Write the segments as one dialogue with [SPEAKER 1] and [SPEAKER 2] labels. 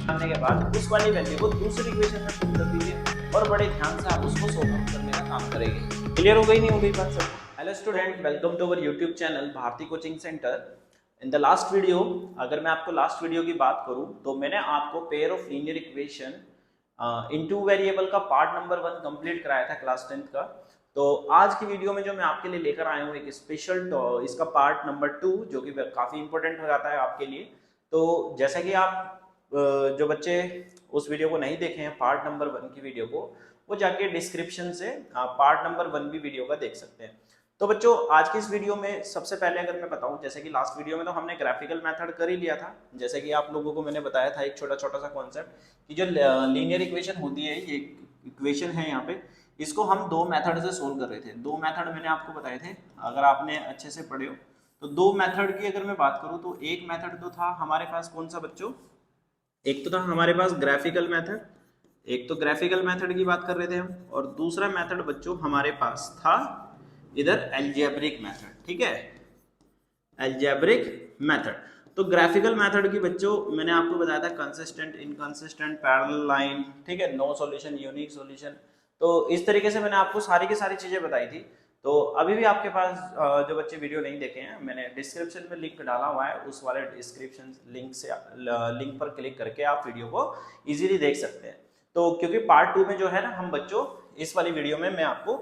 [SPEAKER 1] करने के बाद उस वाली वैल्यू को दूसरी इक्वेशन में पुट कर दीजिए और बड़े ध्यान से आप उसको सॉल्व आउट करने का काम करेंगे। क्लियर हो गई नहीं हो गई बात सब? Hello student, welcome to our YouTube channel Bharti coaching centre. In the last video, अगर मैं आपको लास्ट वीडियो की बात करूं तो मैंने आपको pair of linear equation in two variable का पार्ट नंबर 1 कंप्लीट कराया था क्लास 10th का। तो आज की वीडियो में जो मैं आपके लिए लेकर आया हूँ एक स्पेशल इसका पार्ट नंबर 2 जो कि काफी इंपॉर्टेंट हो जाता है आपके लिए। तो जैसा कि आप जो बच्चे उस वीडियो को नहीं देखे हैं पार्ट नंबर 1 की वीडियो को, वो जाके डिस्क्रिप्शन से पार्ट नंबर 1 भी वीडियो का देख सकते हैं। तो बच्चों आज की इस वीडियो में सबसे पहले अगर मैं बताऊं, जैसे कि लास्ट वीडियो में तो हमने ग्राफिकल मेथड कर ही लिया था, जैसे कि आप लोगों को मैंने बताया था एक छोटा छोटा सा कॉन्सेप्ट कि जो लीनियर इक्वेशन होती है, ये इक्वेशन है यहाँ पे, इसको हम दो मेथड से सोल्व कर रहे थे। दो मेथड मैंने आपको बताए थे, अगर आपने अच्छे से पढ़े हो तो। दो मेथड की अगर मैं बात करूं तो एक मेथड तो था हमारे पास कौन सा बच्चों, एक तो था हमारे पास ग्राफिकल मेथड, एक तो ग्राफिकल मेथड की बात कर रहे थे हम, और दूसरा मेथड बच्चों हमारे पास था इधर अलजेब्रिक मेथड। ठीक है, अलजेब्रिक मेथड। तो ग्राफिकल मेथड की बच्चों मैंने आपको बताया था कंसिस्टेंट, इनकंसिस्टेंट, पैरेलल लाइन, ठीक है, नो सॉल्यूशन, यूनिक सॉल्यूशन। तो इस तरीके से मैंने आपको सारी की सारी चीजें बताई थी। तो अभी भी आपके पास जो बच्चे वीडियो नहीं देखे हैं, मैंने डिस्क्रिप्शन में लिंक डाला हुआ है, उस वाले डिस्क्रिप्शन लिंक से लिंक पर क्लिक करके आप वीडियो को इजीली देख सकते हैं। तो क्योंकि पार्ट 2 में जो है ना, हम बच्चों इस वाली वीडियो में मैं आपको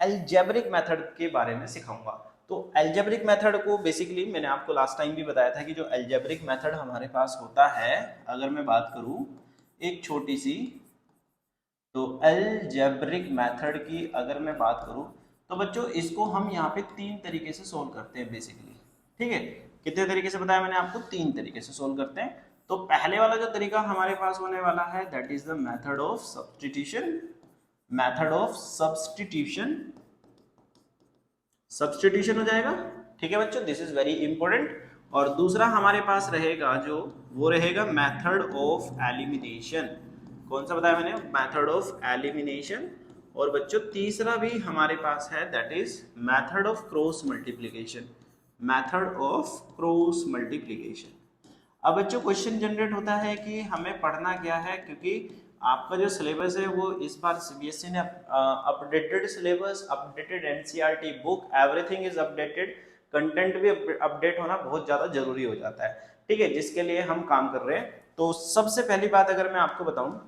[SPEAKER 1] अलजेब्रिक मेथड के बारे में सिखाऊंगा। तो अलजेब्रिक मेथड को बेसिकली मैंने आपको लास्ट टाइम भी बताया था कि जो अलजेब्रिक मेथड हमारे पास होता है, अगर मैं बात करूं एक छोटी सी, तो अलजेब्रिक मेथड की अगर मैं बात करूं तो बच्चों इसको हम यहाँ पे तीन तरीके से सोल्व करते हैं बेसिकली। ठीक है, कितने तरीके से बताया मैंने आपको? तीन तरीके से सोल्व करते हैं। तो पहले वाला जो तरीका हमारे पास होने वाला है that is the method of substitution. Method of substitution, substitution हो जाएगा। ठीक है बच्चों, दिस इज वेरी इंपॉर्टेंट। और दूसरा हमारे पास रहेगा जो, वो रहेगा मेथड ऑफ एलिमिनेशन। कौन सा बताया मैंने? Method of elimination. और बच्चों तीसरा भी हमारे पास है that is method of cross multiplication. Method of cross multiplication. अब बच्चों क्वेश्चन जनरेट होता है कि हमें पढ़ना क्या है, क्योंकि आपका जो सिलेबस है वो इस बार सीबीएसई ने updated syllabus, updated NCERT book, everything is updated. Content भी अपडेट होना बहुत ज्यादा जरूरी हो जाता है। ठीक है, जिसके लिए हम काम कर रहे हैं। तो सबसे पहली बात अगर मैं आपको बताऊं,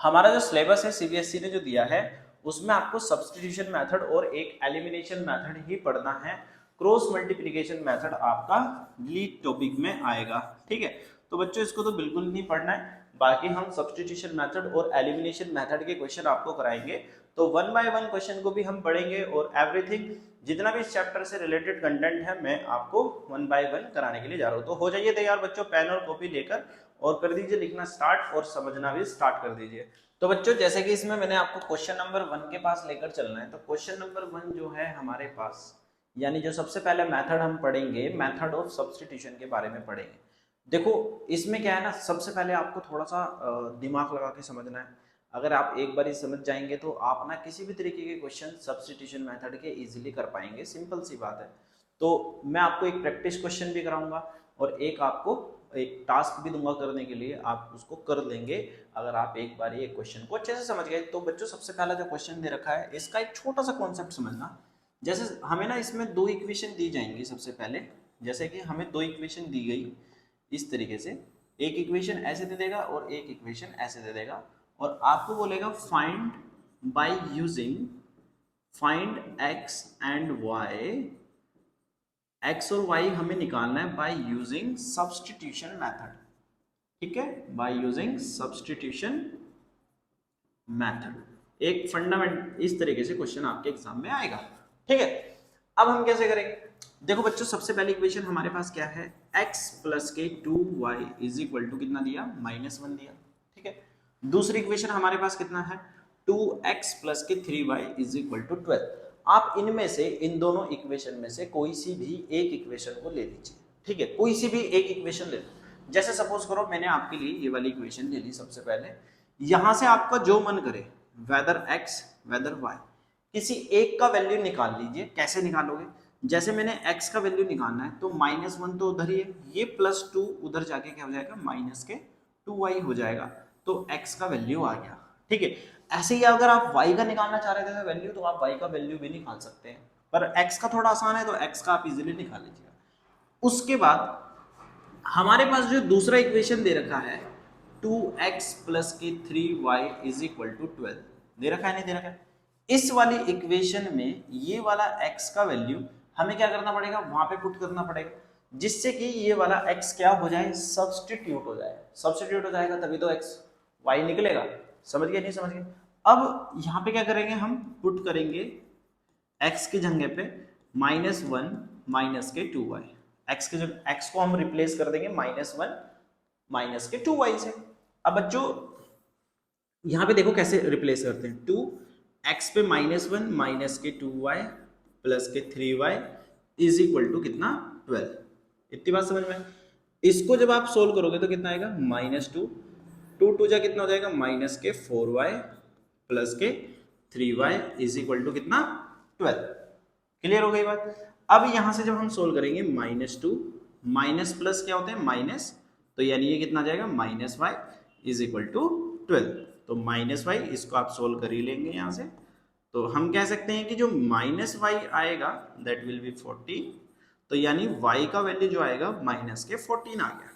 [SPEAKER 1] हमारा जो सिलेबस है सीबीएसई ने जो दिया है, उसमें आपको सब्स्टिट्यूशन मेथड और एक एलिमिनेशन मेथड ही पढ़ना है। क्रॉस मल्टीप्लिकेशन मेथड आपका लीड टॉपिक में आएगा। ठीक है, तो बच्चों इसको तो बिल्कुल नहीं पढ़ना है। बाकी हम सब्स्टिट्यूशन मेथड और एलिमिनेशन मेथड के क्वेश्चन आपको कराएंगे। तो वन बाय वन क्वेश्चन को भी हम पढ़ेंगे, और एवरीथिंग जितना भी इस चैप्टर से रिलेटेड कंटेंट है मैं आपको वन बाय वन कराने के लिए जा रहा हूँ। तो हो जाइए तैयार बच्चों, पेन और कॉपी लेकर, और कर दीजिए लिखना स्टार्ट, और समझना भी स्टार्ट कर दीजिए। तो बच्चों जैसे कि इसमें मैंने आपको क्वेश्चन नंबर 1 के पास लेकर चलना है, तो क्वेश्चन नंबर 1 जो है हमारे पास, यानी जो सबसे पहले मेथड हम पढ़ेंगे, मेथड ऑफ सब्स्टिट्यूशन के बारे में पढ़ेंगे। देखो इसमें क्या है ना, सबसे पहले आपको थोड़ा सा दिमाग लगा के समझना है। अगर आप एक बार ही समझ जाएंगे तो आप ना किसी भी तरीके के क्वेश्चन सब्स्टिट्यूशन मेथड के इजीली कर पाएंगे, सिंपल सी बात है। तो मैं आपको एक प्रैक्टिस क्वेश्चन भी कराऊंगा, और एक आपको एक टास्क भी दूंगा करने के लिए, आप उसको कर लेंगे अगर आप एक बार ये क्वेश्चन को अच्छे से समझ गए। तो बच्चों सबसे पहला जो क्वेश्चन दे रखा है, इसका एक छोटा सा कॉन्सेप्ट समझना। जैसे हमें ना इसमें दो इक्वेशन दी जाएंगी सबसे पहले, जैसे कि हमें दो इक्वेशन दी गई इस तरीके से, एक इक्वेशन ऐसे दे देगा और एक इक्वेशन ऐसे दे देगा, और आपको बोलेगा find by using, find X and Y, X और वाई हमें निकालना है बाय यूजिंग सब्स्टिट्यूशन मेथड। ठीक है, बाय यूजिंग सब्स्टिट्यूशन मेथड। एक फंडामेंट इस तरीके से क्वेश्चन आपके एग्जाम में आएगा। ठीक है, अब हम कैसे करेंगे? देखो बच्चों सबसे पहली इक्वेशन हमारे पास क्या है, x प्लस के 2y इज इक्वल टू कितना दिया? -1 दिया। ठीक है, दूसरी इक्वेशन हमारे पास कितना है, 2x प्लस के 3y इज इक्वल टू 12। आप इनमें से, इन दोनों इक्वेशन में से कोई सी भी एक इक्वेशन को ले लीजिए। ठीक है, कोई सी भी एक इक्वेशन ले लो। जैसे सपोज करो मैंने आपके लिए ये वाली इक्वेशन ले ली सबसे पहले, यहां से आपका जो मन करे, वेदर x वेदर y, किसी एक का वैल्यू निकाल लीजिए। कैसे निकालोगे? जैसे मैंने x का वैल्यू निकालना है तो -1 तो उधर ही है, ये +2 उधर जाके क्या हो जाएगा, -2 2y हो जाएगा, तो x का वैल्यू आ गया। ठीक है, ऐसे ही अगर आप y का निकालना चाह रहे थे वैल्यू, तो आप y का वैल्यू भी निकाल सकते हैं, पर x का थोड़ा आसान है तो x का आप इजीली निकाल लीजिएगा। उसके बाद हमारे पास जो दूसरा इक्वेशन दे रखा है 2x प्लस के 3y इज इक्वल टू 12, दे रखा है नहीं दे रखा है? इस वाली इक्वेशन में ये वाला x का वैल्यू हमें क्या करना पड़ेगा, वहां पे पुट करना पड़ेगा, जिससे कि ये वाला x क्या हो जाए, सब्स्टिट्यूट हो जाए। सब्स्टिट्यूट हो जाएगा तभी तो x y निकलेगा। समझ गए नहीं समझ गए? अब यहाँ पे क्या करेंगे, हम पुट करेंगे x की जगह पे -1 माइनस के 2y, x के जगह x को हम रिप्लेस कर देंगे -1 माइनस के 2y से। अब बच्चों यहाँ पे देखो कैसे रिप्लेस करते हैं, 2x पे -1 माइनस के 2y प्लस के 3y इज इक्वल टू कितना, 12। इतनी बात समझ में? इसको जब आप सोल्व करोगे तो कितना आएगा, -2, 2 जा कितना हो जाएगा, माइनस के 4y प्लस के 3y इज इक्वल टू कितना, 12। क्लियर हो गई बात? अब यहां से जब हम सोल्व करेंगे -2 माइनस प्लस क्या होते हैं, माइनस, तो यानी ये कितना आ जाएगा, -y इज इक्वल टू 12। तो -y इसको आप सोल्व कर ही लेंगे यहां से, तो हम कह सकते हैं कि जो -y आएगा दैट विल बी 14, तो यानी y का वैल्यू जो आएगा -14 आ गया।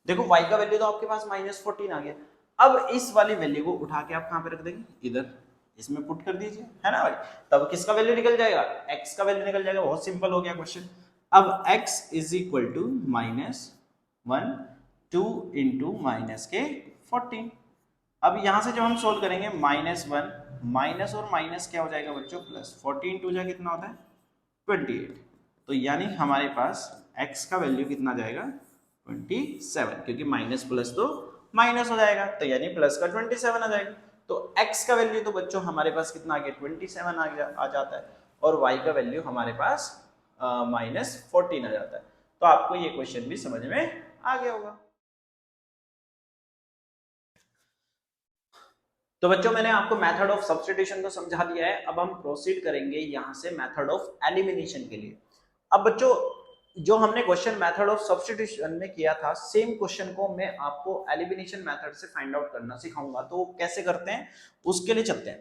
[SPEAKER 1] देखो y का वैल्यू तो आपके पास -14 आ गया। अब इस वाली वैल्यू को उठा के आप कहां पे रख देंगे, इधर इसमें पुट कर दीजिए, है ना भाई? तब किसका वैल्यू निकल जाएगा, x का वैल्यू निकल जाएगा। बहुत सिंपल हो गया क्वेश्चन। अब x is equal to -1 2 into minus के 14। अब यहां से जब हम सोल्व करेंगे -1 माइनस और माइनस क्या हो जाएगा बच्चों, प्लस, 14 टू जा कितना होता है, 28। तो यानी हमारे पास x का वैल्यू कितना जाएगा, 27, क्योंकि माइनस प्लस तो माइनस हो जाएगा, तो यानी प्लस का 27 आ जाएगा। तो x का वैल्यू तो बच्चों हमारे पास कितना आ गया, 27 आ जाता है, और y का वैल्यू हमारे पास -14 आ जाता है। तो आपको ये क्वेश्चन भी समझ में आ गया होगा। तो बच्चों मैंने आपको मेथड ऑफ सब्स्टिट्यूशन तो समझा दिया है, अब हम प्रोसीड करेंगे यहां से मेथड ऑफ एलिमिनेशन के लिए। अब बच्चों जो हमने क्वेश्चन मेथड ऑफ सब्स्टिट्यूशन में किया था, सेम क्वेश्चन को मैं आपको एलिमिनेशन मेथड से फाइंड आउट करना सिखाऊंगा। तो कैसे करते हैं उसके लिए चलते हैं।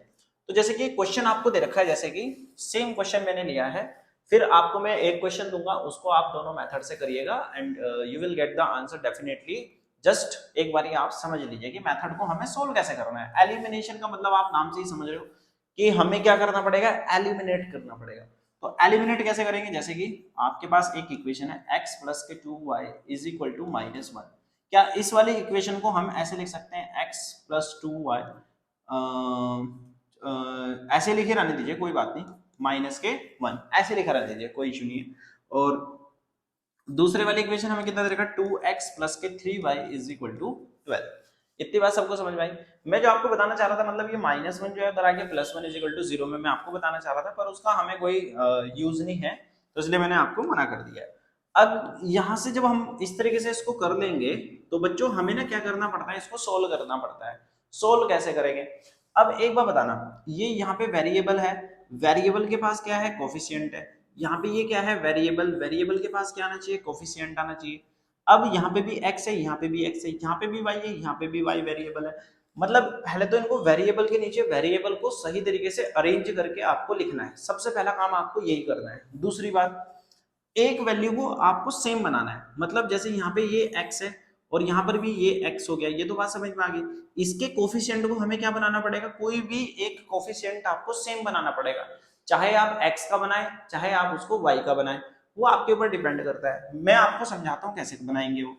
[SPEAKER 1] तो जैसे कि क्वेश्चन आपको दे रखा है, जैसे कि सेम क्वेश्चन मैंने लिया है, फिर आपको मैं एक क्वेश्चन दूंगा, उसको आप दोनों मेथड से करिएगा and you will get the answer definitely. Just एक बार आप समझ लीजिए कि मेथड को हमें सोल्व कैसे करना है। एलिमिनेशन का मतलब आप नाम से ही समझ रहे हो कि हमें क्या करना पड़ेगा, एलिमिनेट करना पड़ेगा। तो एलिमिनेट कैसे करेंगे, जैसे कि आपके पास एक इक्वेशन है x प्लस के 2y इज इक्वल टू -1। क्या इस वाली इक्वेशन को हम ऐसे लिख सकते हैं, x प्लस 2y, ऐसे लिखे रहने दीजिए कोई बात नहीं, -1 ऐसे लिखा रहने दीजिए, कोई इशू नहीं है। और दूसरे वाली इक्वेशन हमें कितना दे रखा है, 2x प्लस के 3y इज इक्वल टू 12। इतनी बात सबको समझ में आई? मैं जो आपको बताना चाह रहा था, मतलब ये -1 जो है उधर आके +1 इज इक्वल टू 0 में मैं आपको बताना चाह रहा था, पर उसका हमें कोई यूज नहीं है, तो इसलिए मैंने आपको मना कर दिया है। अब यहां से जब हम इस तरीके से इसको कर लेंगे, तो बच्चों हमें ना क्या करना पड़ता है, इसको सोल्व करना पड़ता है। सोल्व कैसे करेंगे? अब एक बार बताना, ये यहाँ पे वेरिएबल है, वेरिएबल के पास क्या है, कोफिशिएंट है। यहाँ पे ये क्या है, वेरिएबल, वेरिएबल के पास क्या आना चाहिए, कोफिशिएंट आना चाहिए। अब यहाँ पे भी x है, यहाँ पे भी x है, यहाँ पे भी y है, यहाँ पे भी y वेरिएबल है। मतलब पहले तो इनको वेरिएबल के नीचे वेरिएबल को सही तरीके से अरेंज करके आपको लिखना है, सबसे पहला काम आपको यही करना है। दूसरी बात, एक वैल्यू को आपको सेम बनाना है, मतलब जैसे यहाँ पे ये x है और यहाँ पर भी ये x हो गया, ये तो बात समझ में आ गई। इसके कोफिशिएंट को हमें क्या बनाना पड़ेगा, कोई भी एक कोफिशिएंट आपको सेम बनाना पड़ेगा, चाहे आप x का बनाए चाहे आप उसको y का बनाए, वो आपके ऊपर डिपेंड करता है। मैं आपको समझाता हूँ कैसे बनाएंगे वो।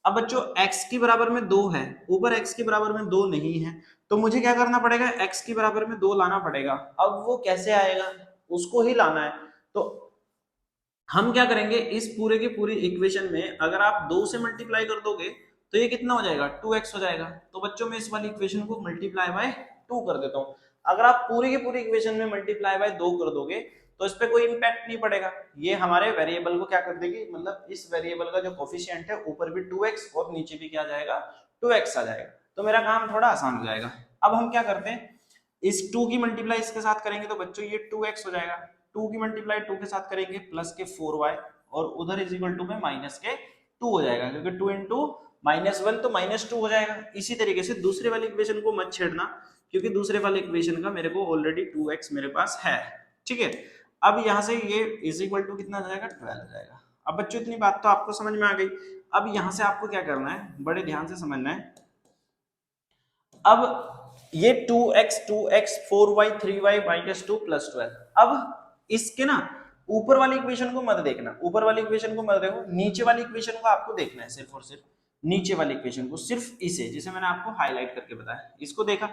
[SPEAKER 1] अब बच्चों x की बराबर में 2 है, ऊपर x की बराबर में 2 नहीं है, तो मुझे क्या करना पड़ेगा, x की बराबर में 2 लाना पड़ेगा। अब वो कैसे आएगा, उसको ही लाना है। तो हम क्या करेंगे, इस पूरे की पूरी इक्वेशन में अगर आप 2 से मल्टीप्लाई कर दोगे तो ये कितना हो जाएगा, 2x हो जाएगा। तो बच्चों मैं इस वाली इक्वेशन को मल्टीप्लाई बाय 2 कर देता हूँ। अगर आप पूरी की पूरी इक्वेशन में मल्टीप्लाई बाय 2 कर दोगे तो इस पे कोई इंपैक्ट नहीं पड़ेगा, ये हमारे वेरिएबल को क्या कर देगी, मतलब इस वेरिएबल का जो कोफिशिएंट है ऊपर भी 2x और नीचे भी क्या जाएगा, 2x आ जाएगा। तो मेरा काम थोड़ा आसान हो जाएगा। अब हम क्या करते हैं, इस 2 की मल्टीप्लाई इसके साथ करेंगे तो बच्चों ये 2x हो जाएगा, 2 की मल्टीप्लाई 2 के साथ करेंगे प्लस के 4y, और उधर इज इक्वल टू में माइनस के 2 हो जाएगा, क्योंकि 2 इंटू -1 तो -2 हो जाएगा। इसी तरीके से दूसरे वाली इक्वेशन को मत छेड़ना, क्योंकि दूसरे वाले इक्वेशन का मेरे को ऑलरेडी 2x मेरे पास है, ठीक है। अब यहाँ से ये इज इक्वल टू कितना आ जाएगा, 12 आ जाएगा। अब बच्चों इतनी बात तो आपको समझ में आ गई। अब यहाँ से आपको क्या करना है, बड़े ध्यान से समझना है। अब ये 2x 4y 3y -2 + 12। अब इसके ना ऊपर वाली इक्वेशन को मत देखना, ऊपर वाली इक्वेशन को मत देखो, नीचे वाली इक्वेशन को आपको देखना है, सिर्फ और सिर्फ नीचे वाली इक्वेशन को, सिर्फ इसे, जिसे मैंने आपको हाईलाइट करके बताया, इसको देखा।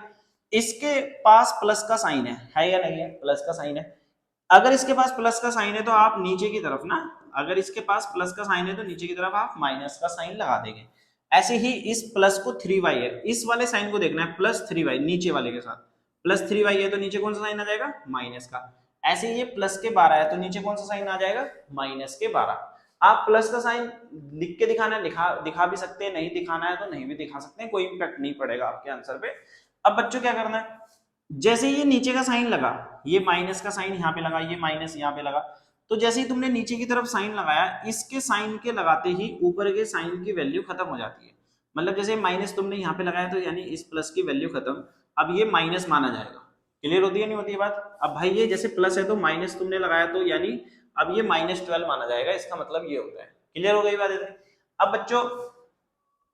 [SPEAKER 1] इसके पास प्लस का साइन है या नहीं है, प्लस का साइन है। अगर इसके पास प्लस का साइन है तो आप नीचे की तरफ ना, अगर इसके पास प्लस का साइन है तो नीचे की तरफ आप माइनस का साइन लगा देंगे। ऐसे ही इस प्लस को 3y है, इस वाले साइन को देखना है +3y, नीचे वाले के साथ +3y है तो नीचे कौन सा साइन आ जाएगा, माइनस का। ऐसे ही ये प्लस के 12 है तो नीचे कौन सा साइन आ जाएगा, माइनस के 12। आप प्लस का साइन लिख के दिखाना है, दिखा भी सकते हैं, नहीं दिखाना है तो नहीं भी दिखा सकते हैं, कोई इंपैक्ट नहीं पड़ेगा आपके आंसर पे। अब बच्चों क्या करना है, जैसे ये नीचे का साइन लगा, ये माइनस का साइन यहाँ पे लगा, ये माइनस यहाँ पे लगा, तो जैसे ही तुमने नीचे की तरफ साइन लगाया, इसके साइन के लगाते ही ऊपर के साइन की वैल्यू खत्म हो जाती है। मतलब जैसे माइनस तुमने यहाँ पे लगाया तो यानी इस प्लस की वैल्यू खत्म, अब ये माइनस माना जाएगा। क्लियर होती है नहीं होती है बात। अब भाई ये जैसे प्लस है तो माइनस तुमने लगाया तो यानी अब ये -12 माना जाएगा, इसका मतलब ये होता है। क्लियर हो गई बात इतनी। अब बच्चों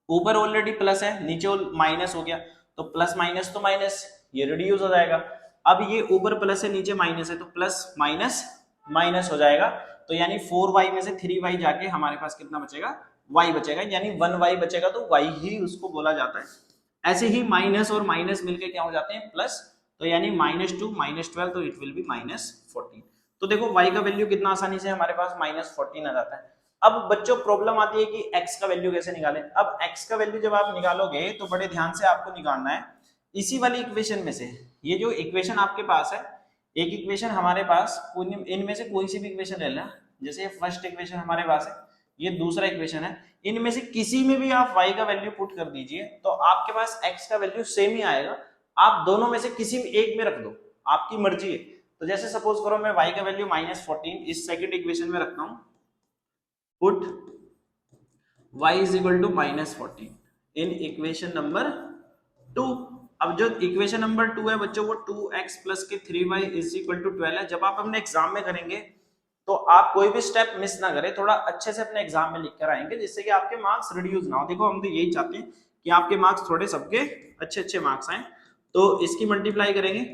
[SPEAKER 1] ऊपर ऑलरेडी प्लस है, नीचे माइनस हो गया, तो प्लस माइनस तो माइनस, ये रिड्यूस हो जाएगा। अब ये ऊपर प्लस है नीचे माइनस है तो प्लस माइनस माइनस हो जाएगा, तो यानी 4y में से 3y जाके हमारे पास कितना बचेगा, y बचेगा, यानी 1y बचेगा, तो y ही उसको बोला जाता है। ऐसे ही माइनस और माइनस मिलके क्या हो जाते हैं, प्लस, तो यानी -2 -12 तो इट विल बी -14। तो देखो y का वैल्यू कितना आसानी से हमारे पास -14 आ जाता है। अब बच्चों प्रॉब्लम आती है कि x का वैल्यू कैसे निकालें। अब x का वैल्यू जब आप निकालोगे तो बड़े ध्यान से आपको निकालना है इसी वाली इक्वेशन में से। ये जो इक्वेशन आपके पास है, एक इक्वेशन हमारे पास, इनमें से कोई सी भी इक्वेशन ले लेना, जैसे फर्स्ट इक्वेशन हमारे पास है, ये दूसरा इक्वेशन है, इनमें से किसी में भी आप y का वैल्यू पुट कर दीजिए तो आपके पास x का वैल्यू सेम ही आएगा। आप दोनों में से किसी एक में रख दो, आपकी मर्जी है। तो जैसे सपोज करो मैं y का वैल्यू -14 इस सेकंड इक्वेशन में रखता हूं, put y is equal to -14 in equation number 2। अब जो इक्वेशन नंबर 2 है बच्चों, वो 2x प्लस के 3y इज इक्वल टू 12 है। जब आप अपने एग्जाम में करेंगे तो आप कोई भी स्टेप मिस ना करें, थोड़ा अच्छे से अपने एग्जाम में लिख कर आएंगे, जिससे कि आपके मार्क्स रिड्यूस ना हो। देखो हम तो यही चाहते हैं कि आपके मार्क्स थोड़े सबके अच्छे अच्छे मार्क्स आए। तो इसकी मल्टीप्लाई करेंगे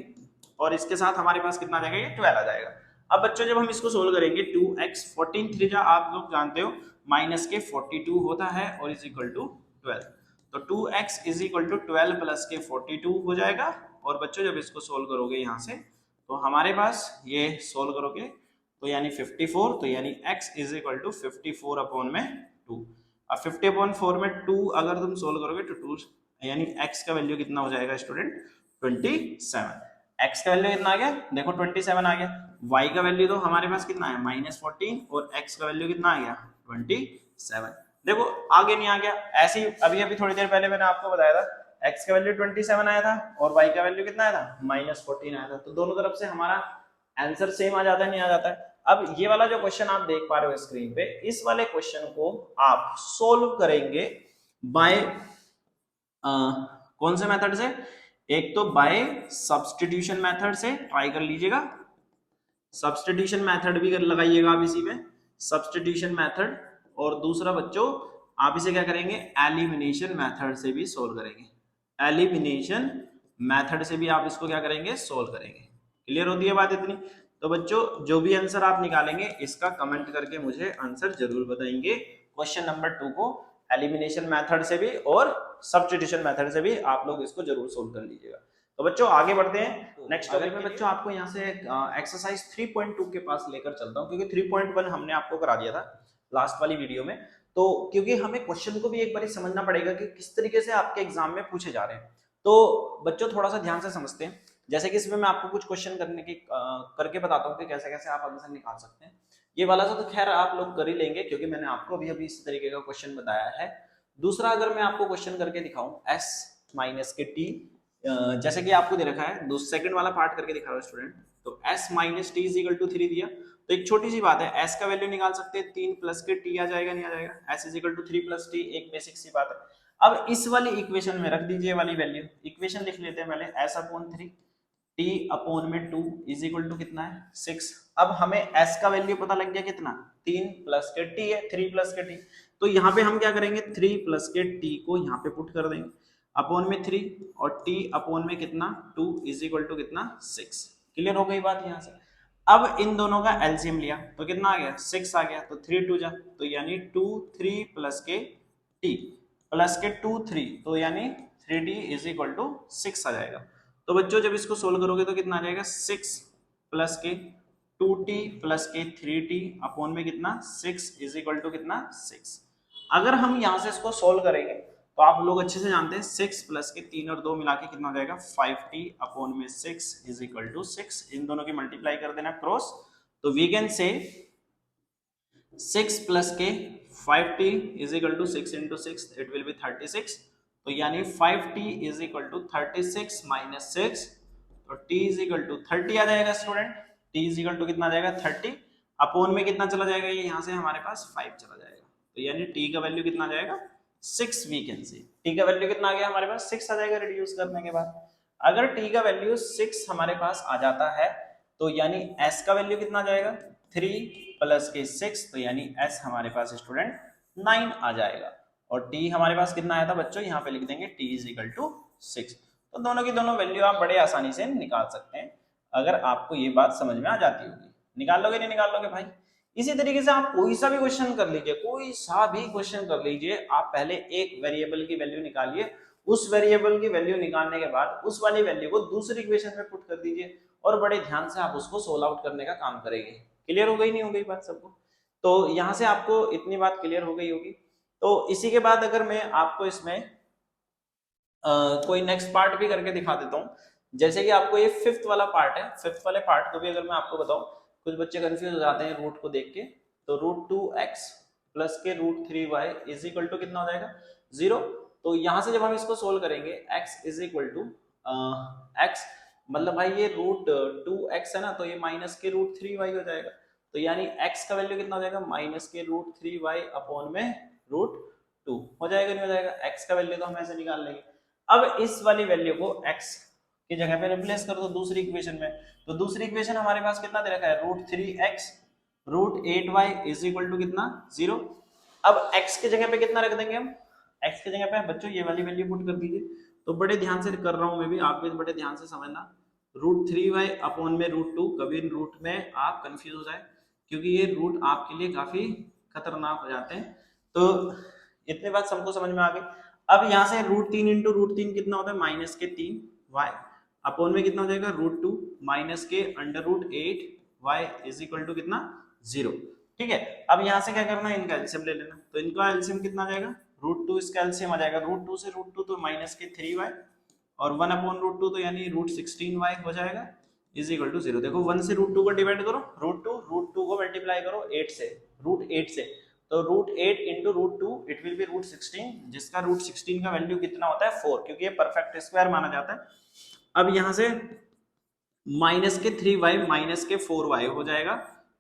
[SPEAKER 1] और इसके साथ हमारे पास कितना आ जाएगा, ये 12 आ जाएगा। अब बच्चों जब हम इसको सोल्व करेंगे, 2x 14 3 आप लोग जानते हो माइनस के 42 होता है और इज इक्वल टू 12, तो 2x is equal to 12 plus के 42 हो जाएगा। और बच्चों जब इसको सोल्व करोगे यहाँ से तो हमारे पास ये सोल्व करोगे तो यानी 54, तो यानी x is equal to 54 upon में 2। अब 50/4 में 2 अगर तुम सोल्व करोगे तो 2 यानी x का वैल्यू कितना हो जाएगा स्टूडेंट, 27। x का वैल्यू कितना आ गया, देखो 27 आ गया। y का वैल्यू तो हमारे पास कितना है -14 और x का वैल्यू कितना आ गया 27। देखो आगे नहीं आ गया, ऐसे ही अभी थोड़ी देर पहले मैंने आपको बताया था x का वैल्यू 27 आया था और y का वैल्यू कितना आया था -14 आया था। तो दोनों तरफ से हमारा आंसर सेम आ जाता है, नहीं आ जाता है। अब ये वाला जो क्वेश्चन आप देख पा रहे हो स्क्रीन पे, इस वाले क्वेश्चन को आप सोल्व करेंगे बाय कौन से मेथड से, एक तो बाय सब्स्टिट्यूशन मेथड से ट्राई कर लीजिएगा, सब्स्टिट्यूशन मेथड भी लगाइएगा आप इसी में, सब्स्टिट्यूशन मेथड। और दूसरा बच्चों आप इसे क्या करेंगे, एलिमिनेशन मेथड से भी सोल्व करेंगे, एलिमिनेशन मेथड से भी आप इसको क्या करेंगे, सोल्व करेंगे। क्लियर होती है बात इतनी। तो बच्चों जो भी आंसर आप निकालेंगे इसका कमेंट करके मुझे आंसर जरूर बताएंगे। क्वेश्चन नंबर 2 को एलिमिनेशन मेथड से भी और सब्स्टिट्यूशन मेथड से भी आप लोग इसको जरूर सोल्व कर लीजिएगा। तो बच्चों आगे बढ़ते हैं नेक्स्ट टॉपिक में। बच्चों आपको यहाँ से एक्सरसाइज 3.2 के पास लेकर चलता हूँ, क्योंकि 3.1 हमने आपको करा दिया था लास्ट वाली वीडियो में। तो क्योंकि हमें क्वेश्चन को भी एक बार समझना पड़ेगा कि किस तरीके से आपके एग्जाम में पूछे जा रहे हैं। तो बच्चों थोड़ा सा ध्यान से समझते हैं। जैसे कि इसमें मैं आपको कुछ क्वेश्चन करके बताता हूँ कि कैसे कैसे आप आंसर निकाल सकते हैं। ये वाला तो खैर आप लोग कर ही लेंगे, क्योंकि मैंने आपको अभी इस तरीके का क्वेश्चन बताया है। दूसरा अगर मैं आपको क्वेश्चन करके दिखाऊं s माइनस के t, जैसे कि आपको दे रखा है, सेकंड वाला पार्ट करके दिखा रहा है स्टूडेंट। तो s minus T is equal to 3 दिया, तो एक छोटी सी बात है, s का वैल्यू निकाल सकते हैं, 3 प्लस के t आ जाएगा, नहीं आ जाएगा, s is equal to 3 plus t, एक बेसिक सी बात है। अब इस वाली इक्वेशन में रख दीजिए वाली वैल्यू, इक्वेशन लिख लेते हैं पहले, s अपॉन 3 t अपॉन में 2 इज इक्वल टू कितना है 6। अब हमें s का वैल्यू पता लग गया कितना, 3 प्लस के t है, 3 प्लस के t, तो यहाँ पे हम क्या करेंगे, 3 प्लस के t को यहाँ पे पुट कर देंगे अपॉन में 3 और t अपॉन में कितना 2 इज इक्वल टू कितना 6। क्लियर हो गई बात यहाँ से। अब इन दोनों का एलसीएम लिया तो कितना आ गया 6 आ गया, तो 3 2 जा, तो यानी 2 3 प्लस के t प्लस के 2 3, तो यानी 3t इज इक्वल टू 6 आ जाएगा। तो बच्चों जब इसको सोल्व करोगे तो कितना आ जाएगा 6 प्लस के 2t प्लस के 3t अपॉन में कितना 6 इज इक्वल टू कितना 6। अगर हम यहाँ से इसको सोल्व करेंगे तो आप लोग अच्छे से जानते हैं 6 प्लस के 3 और 2 मिला के कितना हो जाएगा 5t अपॉन में 6 इज इक्वल टू 6। इन दोनों की मल्टीप्लाई कर देना क्रॉस, तो वी कैन से 6 प्लस के 5t is equal to 6 into 6 it will be 36, तो यानी 5t is equal to 36 minus 6, तो t इज इक्वल टू 30 आ जाएगा student, t is equal to कितना आ जाएगा 30 अपॉन में कितना चला जाएगा, ये यहाँ से हमारे पास 5 चला जाएगा, तो यानी t का वैल्यू कितना आ जाएगा 6। वी कैन सी t का वैल्यू कितना आ गया हमारे पास 6 आ जाएगा रिड्यूस करने के बाद। अगर t का वैल्यू 6 हमारे पास आ जाता है तो यानी s का वैल्यू कितना आ जाएगा 3 प्लस के 6, तो यानी s हमारे पास स्टूडेंट 9 आ जाएगा, और t हमारे पास कितना आया था बच्चों, यहाँ पे लिख देंगे t इज इक्वल टू 6। तो दोनों की दोनों वैल्यू आप बड़े आसानी से निकाल सकते हैं, अगर आपको ये बात समझ में आ जाती होगी। निकाल लोगे नहीं निकाल लोगे भाई। इसी तरीके से आप कोई सा भी क्वेश्चन कर लीजिए, कोई सा भी क्वेश्चन कर लीजिए, आप पहले एक वेरिएबल की वैल्यू निकालिए, उस वेरिएबल की वैल्यू निकालने के बाद उस वाली वैल्यू को दूसरी इक्वेशन में पुट कर दीजिए और बड़े ध्यान से आप उसको सोल्व आउट करने का काम करेंगे। क्लियर हो गई नहीं हो गई बात सबको? तो यहाँ से आपको इतनी बात क्लियर हो गई होगी। तो इसी के बाद अगर मैं आपको इसमें कोई नेक्स्ट पार्ट भी करके दिखा देता हूँ, जैसे कि आपको ये 5th वाला पार्ट है, 5th वाले पार्ट को भी अगर मैं आपको बताऊं, कुछ बच्चे कंफ्यूज हो जाते हैं रूट को देख के, तो √2x प्लस के √3y इज इक्वल टू कितना हो जाएगा 0। तो यहाँ से जब हम इसको सोल्व करेंगे x is equal to x, मतलब भाई ये √2x है ना, तो ये माइनस के √3y हो जाएगा, तो यानी x का वैल्यू कितना हो जाएगा माइनस के √3y अपॉन में √2 हो जाएगा, नहीं हो जाएगा, x का वैल्यू तो हम ऐसे निकाल लेंगे। अब इस वाली वैल्यू को x की जगह पे रिप्लेस कर दो दूसरी इक्वेशन में, तो दूसरी इक्वेशन हमारे पास कितना दे रखा है √3x √8y is equal to कितना 0। अब x की जगह पे कितना रख देंगे हम, x की जगह पे बच्चों ये वाली वैल्यू पुट कर दीजिए। तो बड़े ध्यान से कर रहा हूं मैं भी, आप भी बड़े ध्यान से समझना, √3y अपॉन में √2, कभी रूट में आप कंफ्यूज हो जाए क्योंकि ये रूट आपके लिए काफी खतरनाक हो जाते हैं। तो इतनी बात सबको समझ में आ गई। अब यहाँ से √3 इंटू √3 कितना होता है माइनस के 3y अपॉन में कितना हो जाएगा √2 माइनस के √8y इज इक्वल टू कितना 0। ठीक है, अब यहाँ से क्या करना है इनका एलसीएम ले लेना, तो इनका एलसीएम कितना आ जाएगा √2, इसका एलसीएम आ जाएगा √2 से √2 तो माइनस के 3y और 1 अपॉन √2 तो यानी √16y हो जाएगा इज इक्वल टू 0। देखो 1 से √2 को डिवाइड करो, √2 को मल्टीप्लाई करो 8 से, √8 से, तो √8 इंटू √2 इट विल बी √16, जिसका √16 का वैल्यू कितना होता है 4, क्योंकि ये परफेक्ट स्क्वायर माना जाता है। अब यहाँ से माइनस के 3y माइनस के 4y हो जाएगा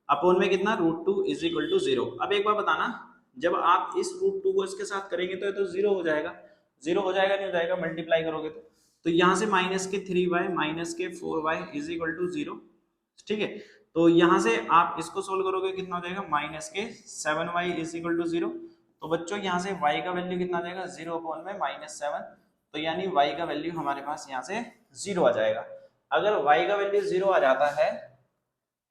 [SPEAKER 1] अपॉन में कितना √2 इज इक्वल टू 0। अब एक बार बताना, जब आप इस √2 को इसके साथ करेंगे तो ये तो 0 हो जाएगा, 0 हो जाएगा नहीं हो जाएगा मल्टीप्लाई करोगे तो यहाँ से माइनस के 3y माइनस के 4y इज इक्वल टू 0। ठीक है, तो यहाँ से आप इसको सोल्व करोगे कितना हो जाएगा माइनस के 7y इज इक्वल टू 0। तो बच्चों यहाँ से y का वैल्यू कितना आ जाएगा 0 अपॉन में -7, तो यानी y का वैल्यू हमारे पास यहाँ से 0 आ जाएगा। अगर y का वैल्यू 0 आ जाता है,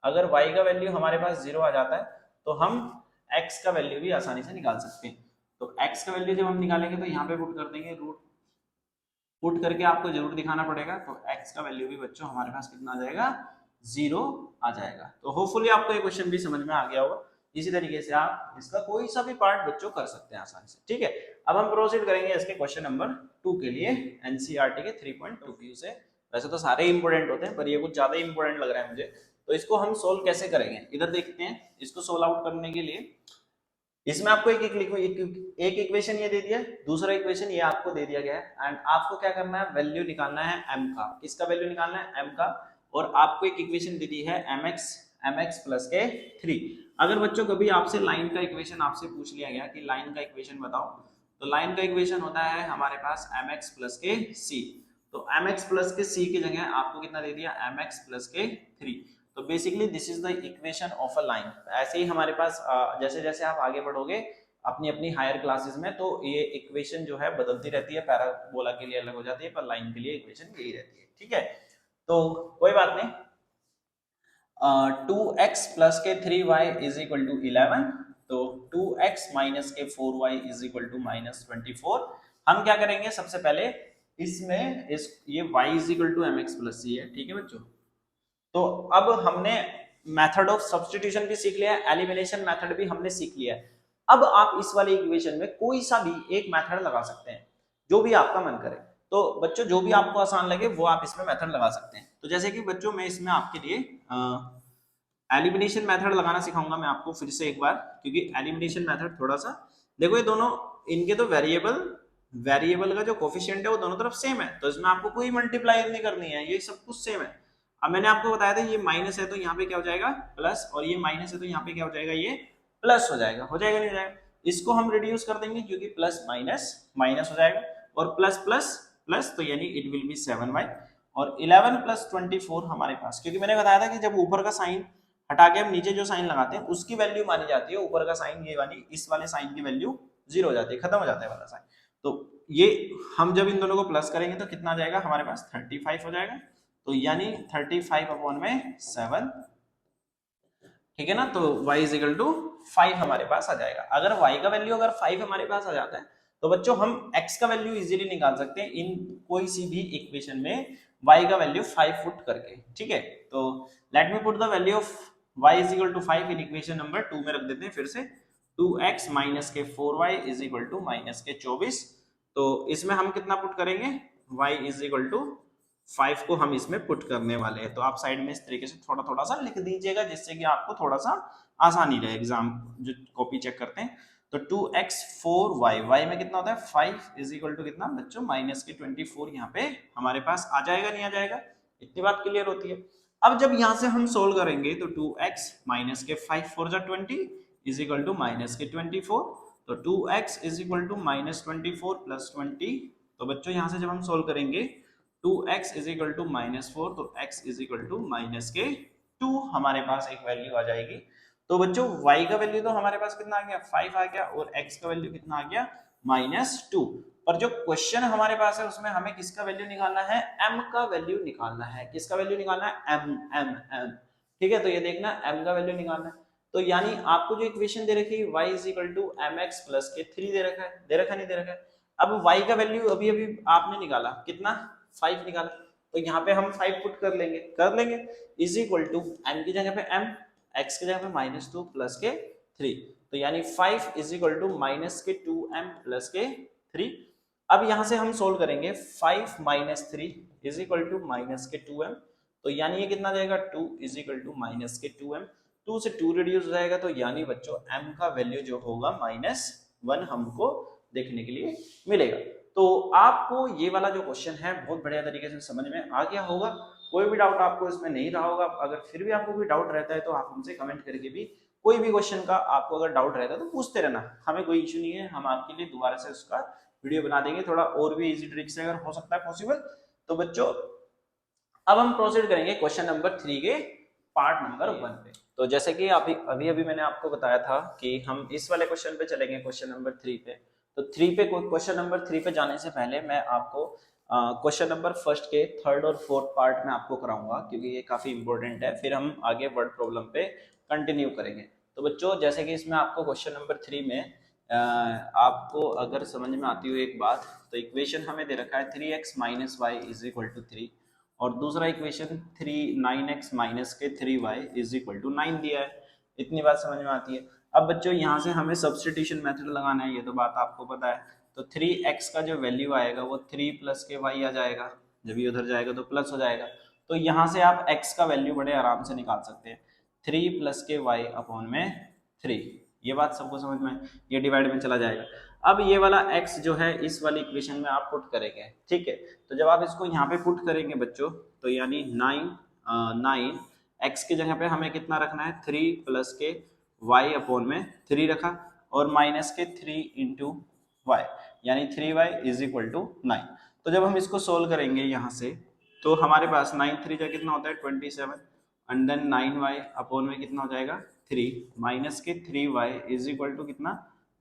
[SPEAKER 1] अगर y का वैल्यू हमारे पास 0 आ जाता है तो हम x का वैल्यू भी आसानी से निकाल सकते हैं। तो x का वैल्यू जब हम निकालेंगे तो यहाँ पे पुट कर देंगे, पुट करके आपको जरूर दिखाना पड़ेगा, तो x का वैल्यू भी बच्चों हमारे पास कितना आ जाएगा 0 आ जाएगा। तो होपफुली आपको ये क्वेश्चन भी समझ में आ गया होगा। इसी तरीके से आप इसका कोई सा भी पार्ट बच्चों कर सकते हैं आसानी से। ठीक है, अब हम प्रोसीड करेंगे इसके क्वेश्चन नंबर 2 के लिए एनसीईआरटी के 3.2 व्यू से। वैसे तो सारे इंपोर्टेंट होते हैं पर ये कुछ ज्यादा इंपोर्टेंट लग रहा है मुझे, तो इसको हम सोल्व कैसे करेंगे इधर देखते हैं। इसको सोल्व आउट करने के लिए इसमें आपको एक इक्वेशन ये दे दिया है, दूसरा इक्वेशन ये आपको दे दिया गया है, एंड आपको क्या करना है वैल्यू निकालना है m का। किसका वैल्यू निकालना है m का, और आपको एक इक्वेशन दे दी है mx mx प्लस के 3। अगर बच्चों कभी आपसे लाइन का इक्वेशन आपसे पूछ लिया गया कि लाइन का इक्वेशन बताओ, तो लाइन का इक्वेशन होता है हमारे पास mx प्लस के c। तो mx प्लस के c की जगह आपको कितना दे दिया, mx प्लस के 3। तो basically this is the equation of a line. ऐसे ही हमारे पास जैसे जैसे आप आगे बढ़ोगे अपनी अपनी हायर क्लासेस में, तो ये इक्वेशन जो है बदलती रहती है, पैराबोला के लिए अलग हो जाती है, पर लाइन के लिए इक्वेशन यही रहती है। ठीक है, तो कोई बात नहीं। 2x प्लस के 3y इज इक्वल टू 11। तो 2x माइनस के 4y is equal to minus 24। हम क्या करेंगे, सबसे पहले इसमें ये y is equal to mx plus c है। ठीक है बच्चों, तो अब हमने मेथड ऑफ सब्स्टिट्यूशन भी सीख लिया है, एलिमिनेशन मेथड भी हमने सीख लिया है। अब आप इस वाले इक्वेशन में कोई सा भी एक मेथड लगा सकते हैं, जो भी आपका मन करे। तो बच्चों जो भी आपको आसान लगे वो आप इसमें मेथड लगा सकते हैं। तो जैसे कि बच्चों मैं इसमें आपके लिए एलिमिनेशन मेथड लगाना सिखाऊंगा मैं आपको फिर से एक बार, क्योंकि एलिमिनेशन मेथड थोड़ा सा देखो, ये दोनों इनके तो वेरिएबल का जो कोफिशिएंट है वो दोनों तरफ सेम है, तो इसमें आपको कोई मल्टीप्लाई नहीं करनी है, ये सब कुछ सेम है। अब मैंने आपको बताया था ये माइनस है तो यहाँ पे क्या हो जाएगा प्लस, और ये माइनस है तो यहाँ पे क्या हो जाएगा, ये प्लस हो जाएगा। नहीं हो जाएगा, इसको हम रिड्यूस कर देंगे क्योंकि प्लस माइनस माइनस हो जाएगा, और प्लस प्लस प्लस, तो यानी इट विल बी 7y। और 11 प्लस 24 हमारे पास, क्योंकि मैंने बताया था कि जब ऊपर का साइन हटा के हम नीचे जो साइन लगाते हैं उसकी वैल्यू मानी जाती है, ऊपर का साइन ये वाली, इस वाले साइन की वैल्यू 0 हो जाती है, खत्म हो जाता है वाला साइन। तो ये हम जब इन दोनों को प्लस करेंगे तो कितना आ जाएगा हमारे पास 35 हो जाएगा, तो यानी 35 अपॉन में 7। ठीक है ना, तो y इज इक्वल टू 5 हमारे पास आ जाएगा। अगर y का वैल्यू अगर 5 हमारे पास आ जाता है तो बच्चों हम x का वैल्यू इजीली निकाल सकते हैं इन कोई सी भी इक्वेशन में y का वैल्यू 5 पुट करके। ठीक है, तो let me put the value of y is equal to 5 in equation number 2 में रख देते हैं फिर से। 2x माइनस के 4y is equal to minus के 24। तो इसमें हम कितना पुट करेंगे, y इज इक्वल टू 5 को हम इसमें पुट करने वाले हैं। तो आप साइड में इस तरीके से थोड़ा थोड़ा सा लिख दीजिएगा, जिससे कि आपको थोड़ा सा आसानी रहे एग्जाम जो कॉपी चेक करते हैं। तो 2x 4y, y में कितना होता है 5 इज इक्वल टू कितना बच्चों माइनस के 24 यहाँ पे हमारे पास आ जाएगा, नहीं आ जाएगा, इतनी बात क्लियर होती है। अब जब यहाँ से हम सोल्व करेंगे तो 2x माइनस के 5 4 20 इज इक्वल टू माइनस के 24। तो 2x is equal to minus 24 plus 20। तो बच्चों यहाँ से जब हम सोल्व करेंगे 2x is equal to minus 4, तो x is equal to minus के 2 हमारे पास एक वैल्यू आ जाएगी। तो बच्चों y का वैल्यू तो हमारे पास कितना आ गया 5 आ गया, और x का वैल्यू कितना आ गया -2। पर जो क्वेश्चन हमारे पास है उसमें हमें किसका वैल्यू निकालना है, m का वैल्यू निकालना है। किसका वैल्यू निकालना है, m। ठीक है, तो ये देखना m का वैल्यू निकालना है। तो यानी आपको जो इक्वेशन दे रखी है y is equal to mx plus के 3 दे रखा है, नहीं दे रखा है। अब y का वैल्यू अभी अभी आपने निकाला कितना 5 निकाला, तो यहाँ पे हम 5 पुट कर लेंगे इज इक्वल टू m की जगह पे m, x की जगह पे -2 प्लस के 3। तो यानी 5 इज इक्वल टू माइनस के 2m प्लस के 3। अब यहाँ से हम सोल्व करेंगे 5 minus 3 is equal to minus के 2m। तो यानी ये कितना जाएगा 2 इज इक्वल टू माइनस के 2m। 2 से 2 रिड्यूस हो जाएगा, तो यानी बच्चों m का वैल्यू जो होगा -1 हमको देखने के लिए मिलेगा। तो आपको ये वाला जो क्वेश्चन है बहुत बढ़िया तरीके से समझ में आ गया होगा, कोई भी डाउट आपको इसमें नहीं रहा होगा। अगर फिर भी आपको कोई डाउट रहता है तो आप हमसे कमेंट करके भी कोई भी क्वेश्चन का आपको अगर डाउट रहता है तो पूछते रहना, हमें कोई इश्यू नहीं है, हम आपके लिए दोबारा से उसका वीडियो बना देंगे थोड़ा और भी इजी ट्रिक से अगर हो सकता है पॉसिबल। तो बच्चों अब हम प्रोसीड करेंगे क्वेश्चन नंबर 3 के पार्ट नंबर 1 पे। तो जैसे कि अभी मैंने आपको बताया था कि हम इस वाले क्वेश्चन पे चलेंगे, क्वेश्चन नंबर 3 पे। तो क्वेश्चन नंबर 3 पे जाने से पहले मैं आपको क्वेश्चन नंबर फर्स्ट के थर्ड और फोर्थ पार्ट में आपको कराऊंगा, क्योंकि ये काफी इंपॉर्टेंट है, फिर हम आगे वर्ड प्रॉब्लम पे कंटिन्यू करेंगे। तो बच्चों जैसे कि इसमें आपको क्वेश्चन नंबर 3 में आपको अगर समझ में आती हो एक बात, तो इक्वेशन हमें दे रखा है 3x minus y is equal to 3, और दूसरा इक्वेशन 9x माइनस के 3y इज इक्वल टू 9 दिया है। इतनी बात समझ में आती है। अब बच्चों यहाँ से हमें सब्स्टिट्यूशन मेथड लगाना है, ये तो बात आपको पता है। तो 3x का जो वैल्यू आएगा वो 3 प्लस के y आ जाएगा, जब ये उधर जाएगा तो प्लस हो जाएगा। तो यहाँ से आप x का वैल्यू बड़े आराम से निकाल सकते हैं, 3 प्लस के y अपॉन में 3। ये बात सबको समझ में, ये डिवाइड में चला जाएगा। अब ये वाला x जो है इस वाली इक्वेशन में आप पुट करेंगे, ठीक है। तो जब आप इसको यहाँ पे पुट करेंगे बच्चों, तो यानी 9 x की जगह पे हमें कितना रखना है 3 प्लस के y अपॉन में 3 रखा और माइनस के 3 इंटू वाई यानी 3y इज इक्वल टू 9। तो जब हम इसको सोल्व करेंगे यहाँ से तो हमारे पास 9 3 जा कितना होता है 27 एंड देन 9y अपॉन में कितना हो जाएगा 3 माइनस के 3y इज इक्वल टू कितना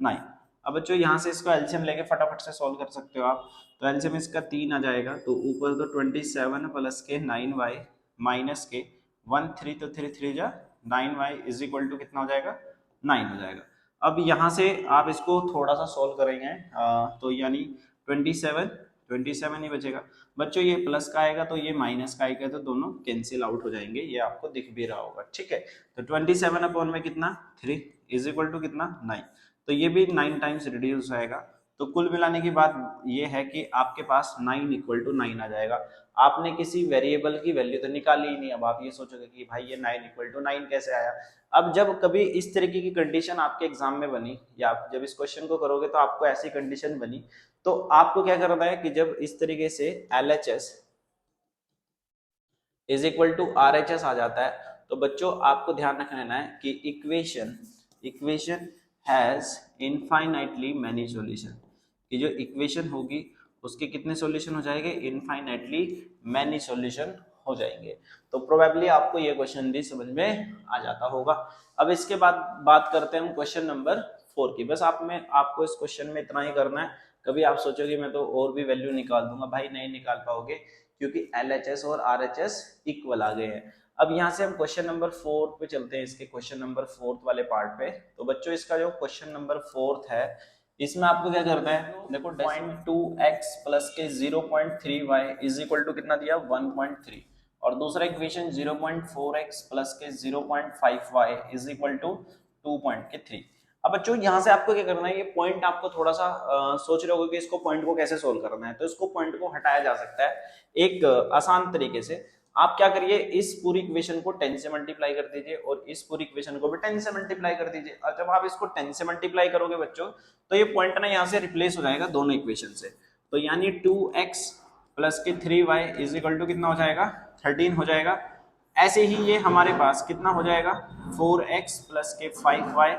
[SPEAKER 1] 9। अब बच्चों यहाँ से इसको एलसीएम लेके फटाफट से सॉल्व कर सकते हो आप। तो एलसीएम इसका 3 आ जाएगा तो ऊपर तो 27 प्लस के 9y माइनस के 1 3 तो 3 3 जा 9y इज इक्वल टू कितना हो जाएगा 9 हो जाएगा। अब यहाँ से आप इसको थोड़ा सा सॉल्व करेंगे तो यानी 27 ही बचेगा बच्चों। ये प्लस का आएगा तो ये माइनस का आएगा तो दोनों कैंसिल आउट हो जाएंगे, ये आपको दिख भी रहा होगा। ठीक है, तो 27 अपॉन में कितना 3 इज इक्वल टू कितना 9, तो ये भी 9 टाइम्स रिड्यूस आएगा। तो कुल मिलाने की बात ये है कि आपके पास 9 इक्वल टू 9 आ जाएगा। आपने किसी वेरिएबल की वैल्यू तो निकाली ही नहीं। अब आप ये सोचोगे कि भाई ये 9 इक्वल टू 9 कैसे आया। अब जब कभी इस तरीके की कंडीशन आपके एग्जाम में बनी या आप जब इस क्वेश्चन को करोगे तो आपको ऐसी कंडीशन बनी तो आपको क्या करना है कि जब इस तरीके से LHS is equal to RHS आ जाता है तो बच्चों आपको ध्यान रखना है कि equation has infinitely many solution, कि जो इक्वेशन होगी उसके कितने सॉल्यूशन हो जाएंगे इनफाइनाइटली मैनी सॉल्यूशन हो जाएंगे। तो प्रोबेबली आपको ये क्वेश्चन भी समझ में आ जाता होगा। अब इसके बाद बात करते हैं हम क्वेश्चन नंबर 4 की। बस आपको इस क्वेश्चन में इतना ही करना है। कभी आप सोचोगे मैं तो और भी वैल्यू निकाल दूंगा, भाई नहीं निकाल पाओगे क्योंकि LHS और RHS इक्वल आ गए हैं। अब यहाँ से हम क्वेश्चन नंबर 4 पे चलते हैं, इसके क्वेश्चन नंबर 4 वाले पार्ट पे। तो बच्चों इसका जो क्वेश्चन नंबर 4 है इसमें आपको क्या करना है, देखो 0.2x प्लस के 0.3y इज इक्वल टू कितना दिया 1.3 और दूसरा इक्वेशन 0.4x प्लस के 0.5y इज इक्वल टू 2.3। अब बच्चों यहाँ से आपको क्या करना है, ये पॉइंट आपको थोड़ा सा सोच रहे होगे कि इसको पॉइंट को कैसे सोल्व करना है। तो इसको पॉइंट को हटाया जा सकता है एक आसान तरीके से। आप क्या करिए, इस पूरी इक्वेशन को 10 से मल्टीप्लाई कर दीजिए और इस पूरी इक्वेशन को भी 10 से मल्टीप्लाई कर दीजिए। और जब आप इसको 10 से मल्टीप्लाई करोगे बच्चों तो ये पॉइंट ना यहाँ से रिप्लेस हो जाएगा दोनों इक्वेशन से। तो यानी 2x प्लस के 3y इज इक्वल टू कितना हो जाएगा 13 हो जाएगा। ऐसे ही ये हमारे पास कितना हो जाएगा 4x प्लस के 5y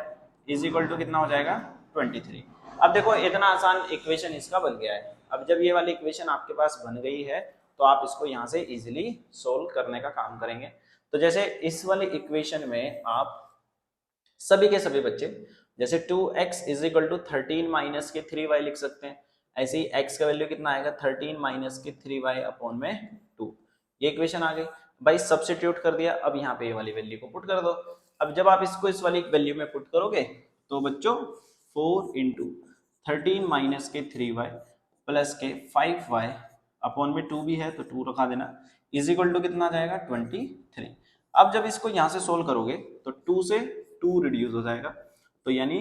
[SPEAKER 1] इज इक्वल टू कितना हो जाएगा 23। अब देखो इतना आसान इक्वेशन इसका बन गया है। अब जब ये वाली इक्वेशन आपके पास बन गई है तो आप इसको यहाँ से इजीली सोल्व करने का काम करेंगे। तो जैसे इस वाली इक्वेशन में आप सभी के सभी बच्चे जैसे 2x is equal to 13 minus के 3y लिख सकते हैं। ऐसे ही x का वैल्यू कितना आएगा 13 माइनस के 3y अपॉन में 2। ये इक्वेशन आ गई भाई, सब्स्टिट्यूट कर दिया। अब यहाँ पे ये वाली वैल्यू को पुट कर दो। अब जब आप इसको इस वाली वैल्यू में पुट करोगे तो बच्चों 4 इंटू 13 माइनस के 3y प्लस के 5y अपॉन में 2 भी है तो 2 रखा देना इज इक्वल टू कितना आ जाएगा 23। अब जब इसको यहाँ से सोल्व करोगे तो 2 से 2 रिड्यूस हो जाएगा तो यानी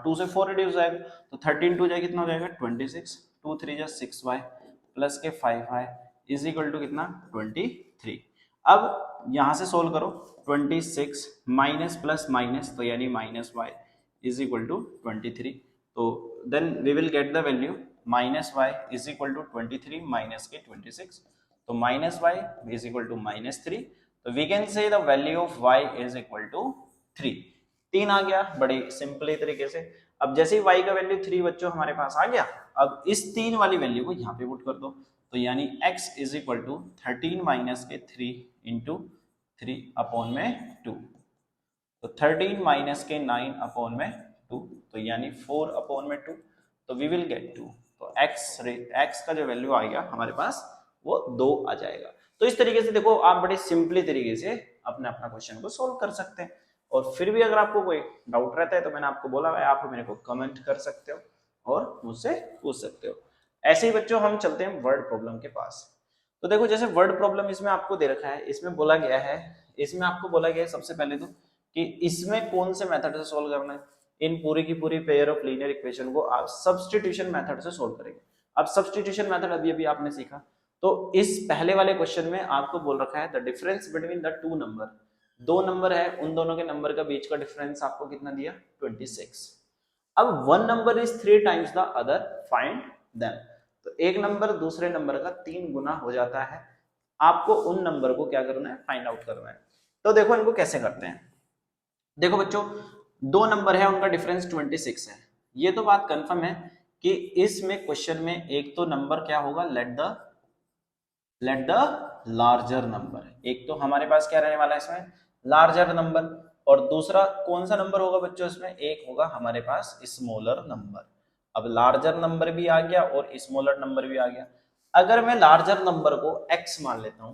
[SPEAKER 1] 2 से 4 रिड्यूस हो जाएगा तो 13 2 जाए कितना हो जाएगा 26, 2 3 जा 6y प्लस के 5y इज इक्वल टू कितना 23। अब यहाँ से सोल्व करो 26 माइनस प्लस माइनस तो यानी minus y is equal to 23। तो then we will get the value minus y is equal to 23 minus के 26 तो minus y is equal to -3। तो we can say the value of y is equal to 3। 3 आ गया बड़े simply तरीके से। अब जैसे ही y का वैल्यू 3 बच्चों हमारे पास आ गया, अब इस 3 वाली वैल्यू को यहाँ पे पुट कर दो तो यानी x is equal to 13 minus के 3 इंटू 3 अपॉन में 2 तो 13 माइनस के 9 अपॉन में 2 तो यानी 4 अपॉन में 2 तो वी विल गेट 2। तो x का जो वैल्यू आएगा हमारे पास वो 2 आ जाएगा। तो इस तरीके से देखो आप बड़े सिंपली तरीके से अपना क्वेश्चन को सोल्व कर सकते हैं। और फिर भी अगर आपको कोई डाउट रहता है तो मैंने आपको बोला है आप मेरे को कमेंट कर सकते हो और मुझसे पूछ सकते हो। ऐसे ही बच्चों हम चलते हैं वर्ड प्रॉब्लम के पास। तो देखो जैसे वर्ड प्रॉब्लम इसमें आपको दे रखा है, इसमें बोला गया है, इसमें आपको बोला गया है सबसे पहले तो कि इसमें कौन से मेथड से सोल्व करना है। इन पूरी की पूरी पेयर ऑफ लीनियर इक्वेशन को आप सब्स्टिट्यूशन मेथड से सोल्व करेंगे। अब सब्स्टिट्यूशन मेथड अभी आपने सीखा। तो इस पहले वाले क्वेश्चन में आपको बोल रखा है the difference between the two number, दो नंबर है उन दोनों के नंबर का बीच का डिफरेंस आपको कितना दिया 26। अब one number is 3 times the other, find them. तो एक नंबर दूसरे नंबर का 3 गुना हो जाता है, आपको उन नंबर को क्या करना है फाइंड आउट करना है। तो देखो इनको कैसे करते हैं। देखो बच्चों, दो नंबर है, उनका डिफरेंस 26 है। ये तो बात कंफर्म है कि इसमें क्वेश्चन में एक तो नंबर क्या होगा, लेट द लार्जर नंबर। एक तो हमारे पास क्या रहने वाला है इसमें, लार्जर नंबर, और दूसरा कौन सा नंबर होगा बच्चों इसमें, एक होगा हमारे पास स्मॉलर नंबर। अब लार्जर नंबर भी आ गया और स्मॉलर नंबर भी आ गया। अगर मैं लार्जर नंबर को x मान लेता हूं,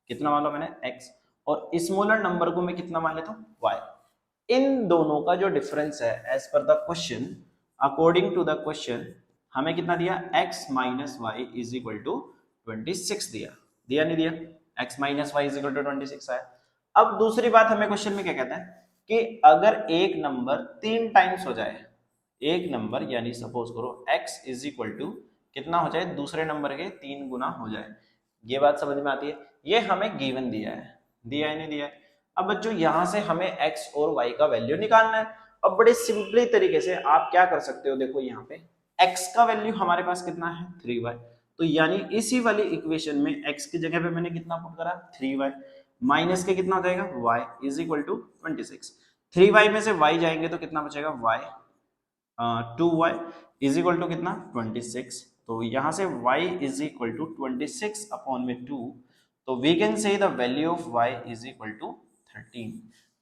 [SPEAKER 1] कितना मान लो मैंने x, और स्मॉलर नंबर को मैं कितना मान लेता हूं y, इन दोनों का जो डिफरेंस है एज पर the question, according to the question, हमें कितना दिया, x minus y is equal to 26 दिया। दिया नहीं दिया, x minus y is equal to 26 आया। अब दूसरी बात हमें क्वेश्चन में क्या कहता है कि अगर एक नंबर 3 टाइम्स हो जाए, एक नंबर यानी सपोज करो x इज इक्वल टू कितना हो जाए, दूसरे नंबर के 3 गुना हो जाए। ये बात समझ में आती है, ये हमें गिवन दिया है, दिया है नहीं दिया है। अब बच्चों यहां से हमें x और y का वैल्यू निकालना है। अब बड़े सिंपली तरीके से आप क्या कर सकते हो, देखो यहाँ पे x का वैल्यू हमारे पास कितना है 3y, तो यानी इसी वाली इक्वेशन में x की जगह पे मैंने कितना पुट करा 3y, माइनस के कितना हो जाएगा y is equal to 26। 3y में से y जाएंगे तो कितना बचेगा y, 2y is equal to कितना 26। तो यहां से y is equal to 26 upon में 2, तो we can say the value of y is equal to 13।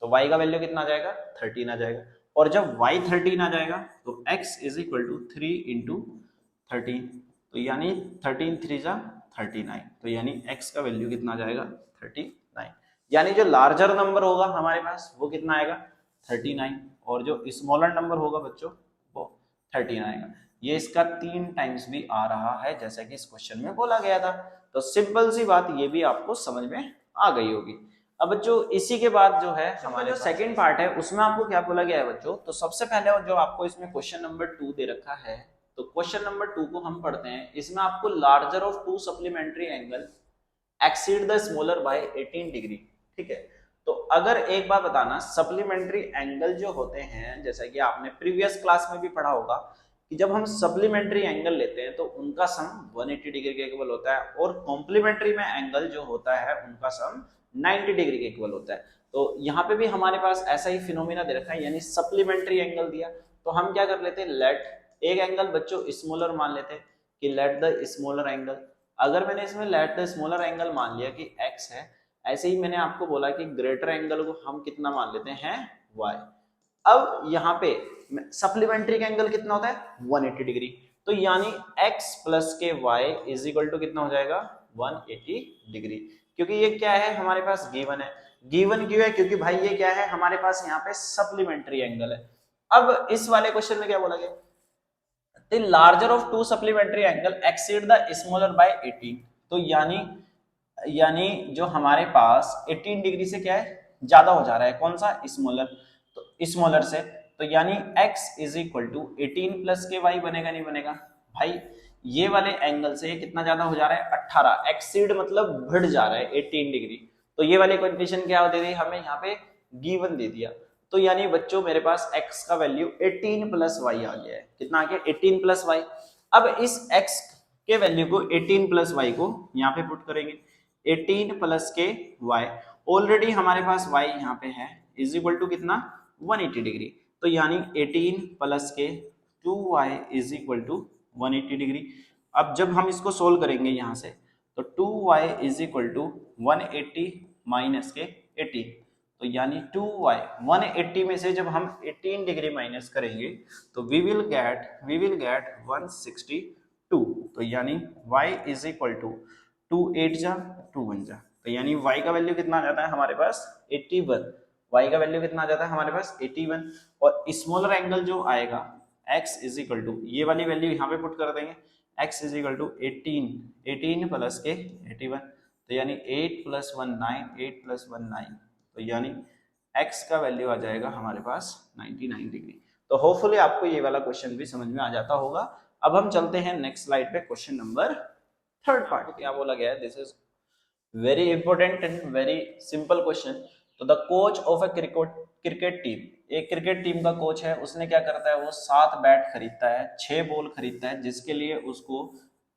[SPEAKER 1] तो y का वैल्यू कितना आ जाएगा 13 आ जाएगा, और जब y 13 आ जाएगा तो x is equal to 3 into 13, तो यानी 13 3 जा 39, तो यानी x का वैल्यू कितना आ जाएगा 39। यानी जो लार्जर नंबर होगा हमारे पास वो कितना आएगा 39, और जो स्मॉलर नंबर होगा बच्चों वो 13 आएगा। ये इसका 3 टाइम्स भी आ रहा है जैसा कि इस क्वेश्चन में बोला गया था। तो सिंपल सी बात ये भी आपको समझ में आ गई होगी। अब बच्चों इसी के बाद जो है हमारे जो सेकंड पार्ट है उसमें आपको क्या बोला गया है बच्चों, तो सबसे पहले जो आपको इसमें क्वेश्चन नंबर 2 दे रखा है, तो क्वेश्चन नंबर 2 को हम पढ़ते हैं। इसमें आपको larger of 2 supplementary angle exceed the smaller by 18 degree, ठीक है। तो अगर एक बात बताना, सप्लीमेंट्री एंगल जो होते हैं, जैसा कि आपने प्रीवियस क्लास में भी पढ़ा होगा कि जब हम सप्लीमेंट्री एंगल लेते हैं तो उनका सम 180 डिग्री के इक्वल होता है, और कॉम्प्लीमेंट्री में एंगल जो होता है उनका सम 90 डिग्री के इक्वल होता है। तो यहाँ पे भी हमारे पास ऐसा ही फिनोमिना दे रखा है, यानी सप्लीमेंट्री एंगल दिया तो हम क्या कर लेते हैं, लेट एक एंगल बच्चों स्मॉलर मान लेते हैं कि लेट द स्मॉलर एंगल। अगर मैंने इसमें लेट द स्मॉलर एंगल मान लिया कि x है, ऐसे ही मैंने आपको बोला कि ग्रेटर एंगल को हम कितना मान लेते हैं y। अब यहाँ पे सप्लीमेंट्री का एंगल कितना होता है 180 डिग्री, तो यानी x प्लस के y इज इक्वल टू कितना हो जाएगा 180 डिग्री, क्योंकि ये क्या है हमारे पास गिवन है। गिवन क्यों है, क्योंकि भाई ये क्या है हमारे पास यहाँ पे सप्लीमेंट्री एंगल है। अब इस वाले क्वेश्चन में क्या बोला गया, the larger of two supplementary angle exceed the smaller by 18, तो यानी जो हमारे पास 18 डिग्री से क्या है ज्यादा हो जा रहा है, कौन सा स्मॉलर, तो स्मॉलर से, तो यानी x is equal to 18 plus के y बनेगा नहीं बनेगा भाई, ये वाले एंगल से कितना ज्यादा हो जा रहा है 18, एक्सीड मतलब बढ़ जा रहा है 18 डिग्री। तो ये वाली कंडीशन क्या दे दी हमें यहाँ पे गिवन दे दिया, तो यानी बच्चों मेरे पास x का वैल्यू 18 प्लस वाई आ गया है, कितना आ गया 18 प्लस वाई। अब इस x के वैल्यू को 18 प्लस वाई को यहाँ पे पुट करेंगे, 18 प्लस के y, ऑलरेडी हमारे पास y यहाँ पे है इज इक्वल टू कितना 180 डिग्री, तो यानी 18 प्लस के 2y is equal to 180 degree. अब जब हम इसको सोल्व करेंगे यहाँ से, तो 2y is equal to 180 minus के 18, तो यानी 2y 180 में से जब हम 18 डिग्री माइनस करेंगे तो वी विल गेट 162, तो यानी y इज इक्वल टू 2 8 जा 2 1 जा, तो यानी y का वैल्यू कितना आ जाता है हमारे पास 81, y का वैल्यू कितना आ जाता है हमारे पास 81। और स्मॉलर एंगल जो आएगा x इज इक्वल टू, ये वाली वैल्यू यहाँ पे पुट कर देंगे, x is equal to 18 plus के 81, तो यानी 8 प्लस 1 9, 8 प्लस 1 9, तो यानी x का वैल्यू आ जाएगा हमारे पास 99 डिग्री। तो होपफुली आपको ये वाला क्वेश्चन भी समझ में आ जाता होगा। अब हम चलते हैं नेक्स्ट स्लाइड पे, क्वेश्चन नंबर थर्ड पार्ट। क्या बोला गया है, this is very important and very simple question. तो the coach of a cricket team, एक क्रिकेट टीम का कोच है, उसने क्या करता है, वो 7 बैट खरीदता है, 6 बॉल खरीदता है, जिसके लिए उसको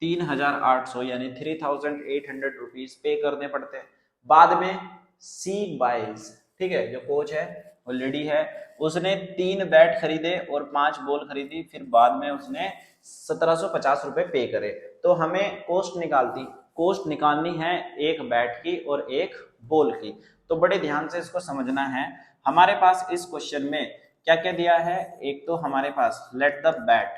[SPEAKER 1] 3800 यानी 3800 रुपीज पे करने पड़ते हैं। बाद में सी बाइज, ठीक है, जो कोच है वो लेडी है, उसने 3 बैट खरीदे और 5 बॉल खरीदी, फिर बाद में उसने 1750 रुपए पे करे। तो हमें कॉस्ट निकालनी है एक बैट की और एक बॉल की। तो बड़े ध्यान से इसको समझना है। हमारे पास इस क्वेश्चन में क्या क्या दिया है, एक तो हमारे पास लेट द बैट,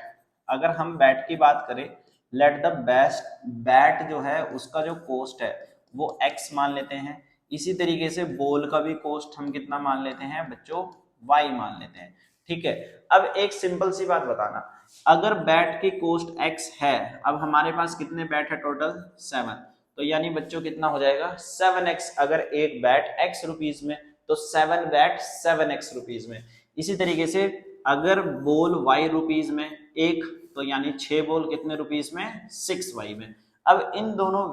[SPEAKER 1] अगर हम बैट की बात करें, लेट द बेस्ट बैट जो है उसका जो कॉस्ट है वो x मान लेते हैं। इसी तरीके से बॉल का भी कॉस्ट हम कितना मान लेते हैं बच्चों, y मान लेते हैं, ठीक है। अब एक सिंपल सी बात बताना, अगर बैट की कॉस्ट x है, अब हमारे पास कितने बैट है टोटल 7, तो यानी बच्चों कितना हो जाएगा 7x, अगर एक बैट x रुपीज में तो 7 बैट 7x रुपीज में। इसी तरीके से अगर बॉल y रुपीज में एक, तो यानी 6 बॉल कितने रुपीज में 6y में। अब इन दोनों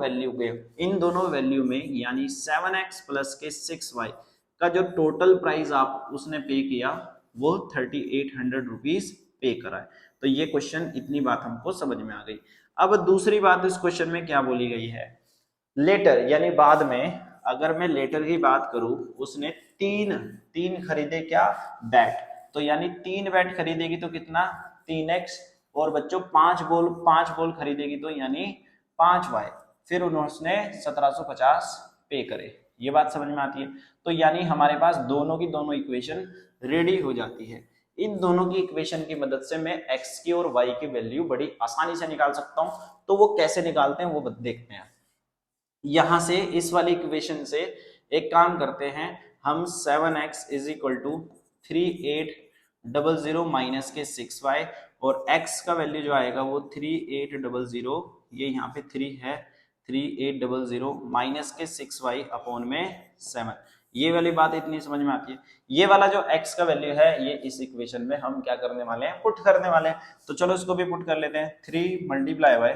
[SPEAKER 1] वैल्यू में यानी 7x प्लस के 6y का जो टोटल प्राइस आप उसने पे किया वो 3800 रुपीज पे करा है। तो ये क्वेश्चन, इतनी बात हमको समझ में आ गई। अब दूसरी बात इस क्वेश्चन में क्या बोली गई है, लेटर यानी बाद में, अगर मैं लेटर की बात करूं, उसने तीन खरीदे क्या बैट, तो यानी 3 बैट खरीदेगी तो कितना 3x, और बच्चों 5 बॉल खरीदेगी तो यानी 5y, फिर उन्होंने 1750 पे करे। ये बात समझ में आती है। तो यानी हमारे पास दोनों की दोनों इक्वेशन रेडी हो जाती है। इन दोनों की इक्वेशन की मदद से मैं x की और y की वैल्यू बड़ी आसानी से निकाल सकता हूं। तो वो कैसे निकालते हैं वो देखते हैं। यहां से इस वाली इक्वेशन से एक काम करते हैं हम, 7x is equal to 3800 minus के 6y, और x का वैल्यू जो आएगा वो 3800, ये यहाँ पे 3 है, 3800 माइनस के 6y अपॉन में 7। ये वाली बात इतनी समझ में आती है। ये वाला जो x का वैल्यू है ये इस इक्वेशन में हम क्या करने वाले हैं, पुट करने वाले हैं। तो चलो इसको भी पुट कर लेते हैं। 3 मल्टीप्लाई बाय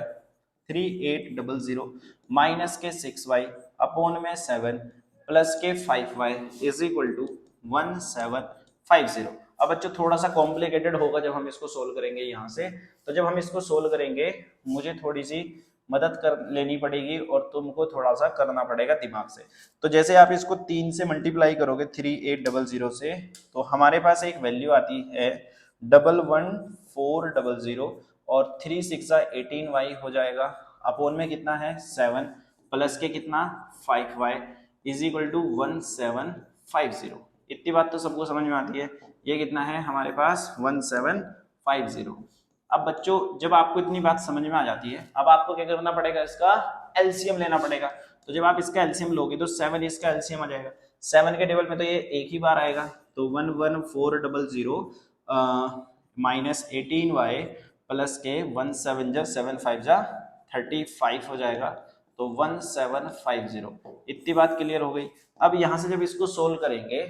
[SPEAKER 1] 3800 माइनस के 6y अपॉन में 7 प्लस के 5y इज इक्वल टू 1750। अब बच्चों थोड़ा सा कॉम्प्लिकेटेड होगा जब हम इसको सोल्व करेंगे यहाँ से। तो जब हम इसको सोल्व करेंगे मुझे थोड़ी सी मदद कर लेनी पड़ेगी और तुमको थोड़ा सा करना पड़ेगा दिमाग से। तो जैसे आप इसको 3 से मल्टीप्लाई करोगे 3800 से, तो हमारे पास एक वैल्यू आती है 11400, और 3 6 18y हो जाएगा, अपॉन में कितना है 7 प्लस के कितना 5y इज इक्वल टू 1750। इतनी बात तो सबको समझ में आती है। ये कितना है हमारे पास 1750। अब बच्चों जब आपको इतनी बात समझ में आ जाती है, अब आपको क्या करना पड़ेगा, इसका एलसीएम लेना पड़ेगा। तो जब आप इसका एलसीएम लोगे तो 7 इसका एलसीएम आ जाएगा। 7 के टेबल में तो ये एक ही बार आएगा, तो 11400 माइनस 18y प्लस के 1 7 जा 7 5 जा 35 हो जाएगा, तो 1750। इतनी बात क्लियर हो गई। अब यहां से जब इसको सोल्व करेंगे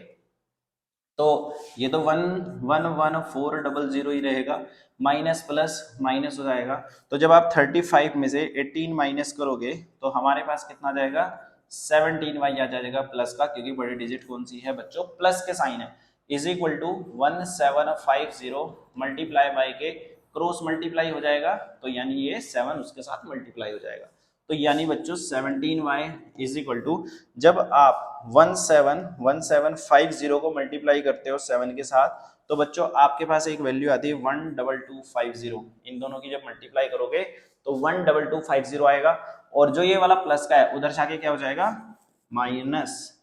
[SPEAKER 1] तो ये तो 11400 ही रहेगा, माइनस प्लस माइनस हो जाएगा। तो जब आप 35 में से 18 माइनस करोगे तो हमारे पास कितना जाएगा 17y आ जाएगा प्लस का, क्योंकि बड़ी डिजिट कौन सी है बच्चों, प्लस के साइन है, is equal to 1750 multiply by के क्रॉस मल्टीप्लाई हो जाएगा, तो यानी ये 7 उसके साथ मल्टीप्लाई हो जाएगा। तो यानी बच्चों 17y इज इक्वल टू, जब आप 1750 को मल्टीप्लाई करते हो 7 के साथ, तो बच्चों आपके पास एक वैल्यू आती है 12250। इन दोनों की जब मल्टीप्लाई करोगे तो 12250 आएगा, और जो ये वाला प्लस का है उधर जाके क्या हो जाएगा माइनस,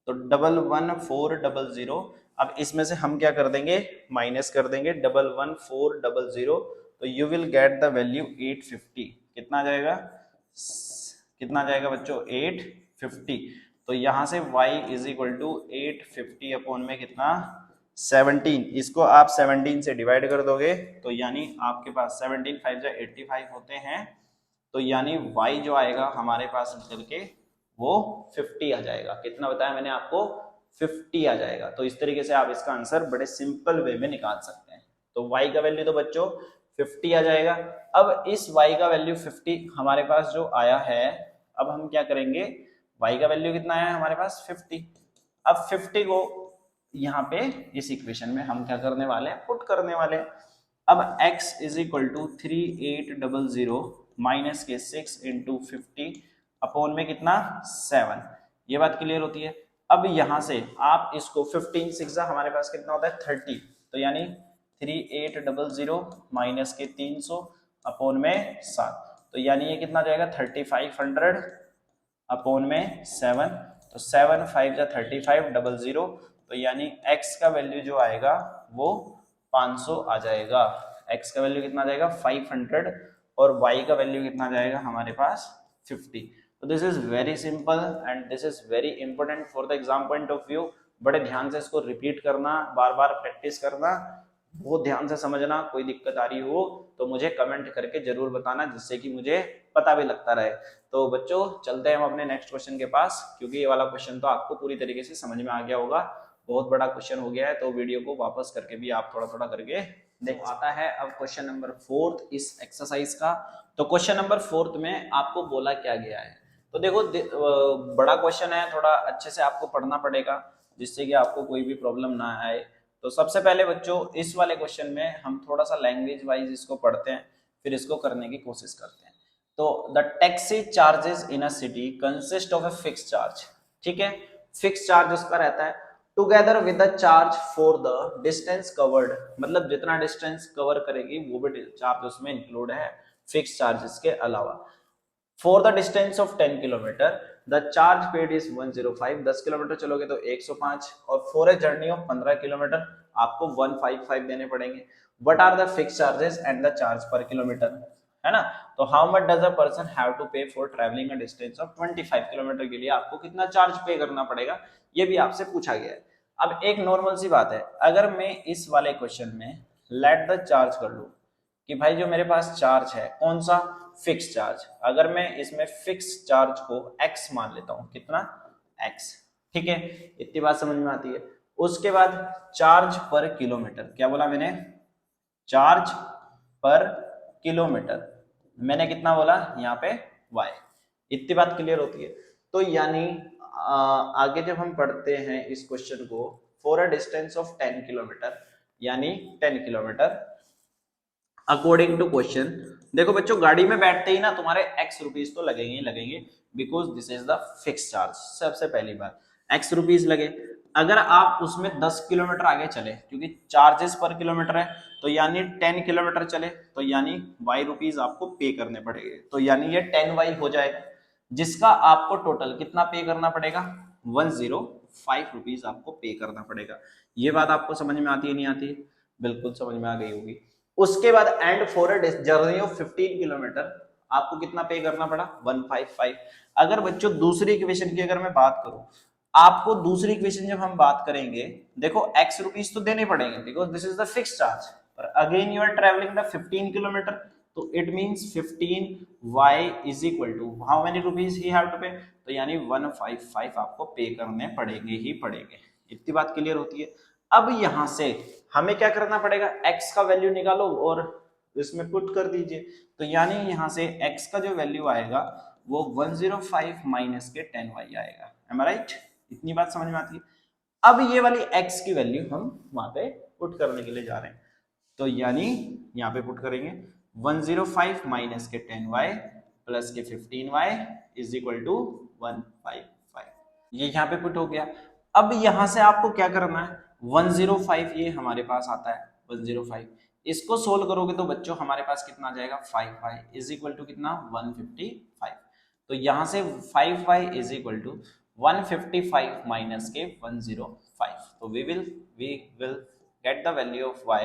[SPEAKER 1] तो 11400। अब इसमें से हम क्या कर देंगे माइनस कर देंगे 11400, तो you will get the value 850। कितना आ जाएगा, कितना आ जाएगा बच्चों 850। तो यहां से y is equal to 850 upon में कितना 17, इसको आप 17 से डिवाइड कर दोगे तो यानी आपके पास 17 5 85 होते हैं, तो यानी y जो आएगा हमारे पास निकल के वो 50 आ जाएगा। कितना बताया मैंने आपको 50 आ जाएगा। तो इस तरीके से आप इसका आंसर बड़े सिंपल वे में निकाल सकते हैं। तो y का वैल्यू तो बच्चों 50 आ जाएगा। अब इस y का वैल्यू 50 हमारे पास जो आया है, अब हम क्या करेंगे, y का वैल्यू कितना आया हमारे पास 50। अब 50 को यहाँ पे इस इक्वेशन में हम क्या करने वाले हैं, पुट करने वाले हैं। अब x is equal to 3800 minus के 6 इंटू 50 अपॉन में कितना 7। ये बात क्लियर होती है। अब यहां से आप इसको 15 6 हमारे पास कितना होता है 30, तो यानी 3800 माइनस के 300 अपॉन में 7, तो यानी ये कितना जाएगा 3500 अपॉन में 7, तो 7 5 जा 3500, तो यानी x का वैल्यू जो आएगा वो 500 आ जाएगा। x का वैल्यू कितना जाएगा 500 और y का वैल्यू कितना जाएगा हमारे पास 50। तो this is very simple and this is very important for the exam point of view. बड़े ध्यान से इसको रिपीट करना, बार बार प्रैक्टिस करना, बहुत ध्यान से समझना। कोई दिक्कत आ रही हो तो मुझे कमेंट करके जरूर बताना, जिससे कि मुझे पता भी लगता रहे। तो बच्चों चलते हैं हम अपने नेक्स्ट क्वेश्चन के पास, क्योंकि ये वाला क्वेश्चन तो आपको पूरी तरीके से समझ में आ गया होगा, बहुत बड़ा क्वेश्चन हो गया है, तो वीडियो को वापस करके भी आप थोड़ा थोड़ा करके देख। आता है अब क्वेश्चन नंबर 4 इस एक्सरसाइज का। तो क्वेश्चन नंबर 4 में आपको बोला क्या गया है, तो देखो बड़ा क्वेश्चन है, थोड़ा अच्छे से आपको पढ़ना पड़ेगा जिससे कि आपको कोई भी प्रॉब्लम ना आए। तो सबसे पहले बच्चों इस वाले क्वेश्चन में हम थोड़ा सा लैंग्वेज वाइज इसको पढ़ते हैं, फिर इसको करने की कोशिश करते हैं। तो the taxi charges in a city consist of a fix charge, ठीक है, फिक्स चार्ज उसका रहता है, together with the charge for the distance covered, मतलब जितना डिस्टेंस कवर करेगी वो भी चार्ज उसमें इंक्लूड है फिक्स चार्जेस के अलावा। For the distance of 10 kilometre the charge paid is 105, 10 kilometre चलोगे तो 105, और for a journey of 15 kilometre आपको 155 देने पड़ेंगे। What are the fix charges and the charge per kilometre, है ना। तो how much does a person have to pay for travelling a distance of 25 kilometre के लिए आपको कितना चार्ज पे करना पड़ेगा, ये भी आपसे पूछा गया है। अब एक नॉर्मल सी बात है, अगर मैं इस वाले क्वेश्चन में लेट द चार्ज कर लूं कि भाई जो मेरे पास चार्ज है कौन सा फिक्स चार्ज, अगर मैं इसमें फिक्स चार्ज को x मान लेता हूं, कितना x, ठीक है, इतनी बात समझ में आती है। उसके बाद चार्ज पर किलोमीटर, क्या बोला मैंने, चार्ज पर किलोमीटर, मैंने कितना बोला यहाँ पे y, इतनी बात क्लियर होती है। तो यानी आगे जब हम पढ़ते हैं इस क्वेश्चन को, for a distance of 10 kilometre, यानी 10 किलोमीटर अकॉर्डिंग टू क्वेश्चन, देखो बच्चों गाड़ी में बैठते ही ना तुम्हारे x रुपीज तो लगेंगे ही लगेंगे, because this is the fix charge. सबसे पहली बात x रुपीज लगे, अगर आप उसमें 10 किलोमीटर आगे चले, क्योंकि चार्जेस पर किलोमीटर है, तो यानी 10 किलोमीटर चले तो यानी y रुपीज आपको पे करने पड़ेंगे, तो यानी ये 10y हो जाएगा, जिसका आपको टोटल कितना पे करना पड़ेगा 105 रुपीज आपको पे करना पड़ेगा। ये बात आपको समझ में आती है नहीं आती है, बिल्कुल समझ में आ गई होगी। उसके बाद and for a journey of 15 kilometre आपको कितना पे करना पड़ा 155। अगर बच्चों दूसरी इक्वेशन की अगर मैं बात करूं, आपको दूसरी इक्वेशन जब हम बात करेंगे, देखो x रुपीज तो देने पड़ेंगे because this is the fix charge, पर again you are travelling the 15 kilometre, तो it means 15y is equal to how many rupees he have to pay, तो यानी 155 आपको पे करने पड़ेंगे ही पड़ेंगे। इतनी बात क्लियर होती है। अब यहां से हमें क्या करना पड़ेगा, x का वैल्यू निकालो और इसमें पुट कर दीजिए, तो यानी यहां से x का जो वैल्यू आएगा वो 105 माइनस के 10y आएगा। एम आई राइट, इतनी बात समझ में आती है। अब ये वाली x की वैल्यू हम वहां पे पुट करने के लिए जा रहे हैं, तो यानी यहाँ पे पुट करेंगे 105 माइनस के 10y प्लस के 15y इज इक्वल टू 155, ये यहाँ पे पुट हो गया। अब यहां से आपको क्या करना है, 105 ये हमारे पास आता है 105, इसको सोल्व करोगे तो बच्चों हमारे पास कितना आ जाएगा 5y इज इक्वल टू कितना 155, तो यहां से 5y is equal to 155 minus के 105, तो we will get the value of y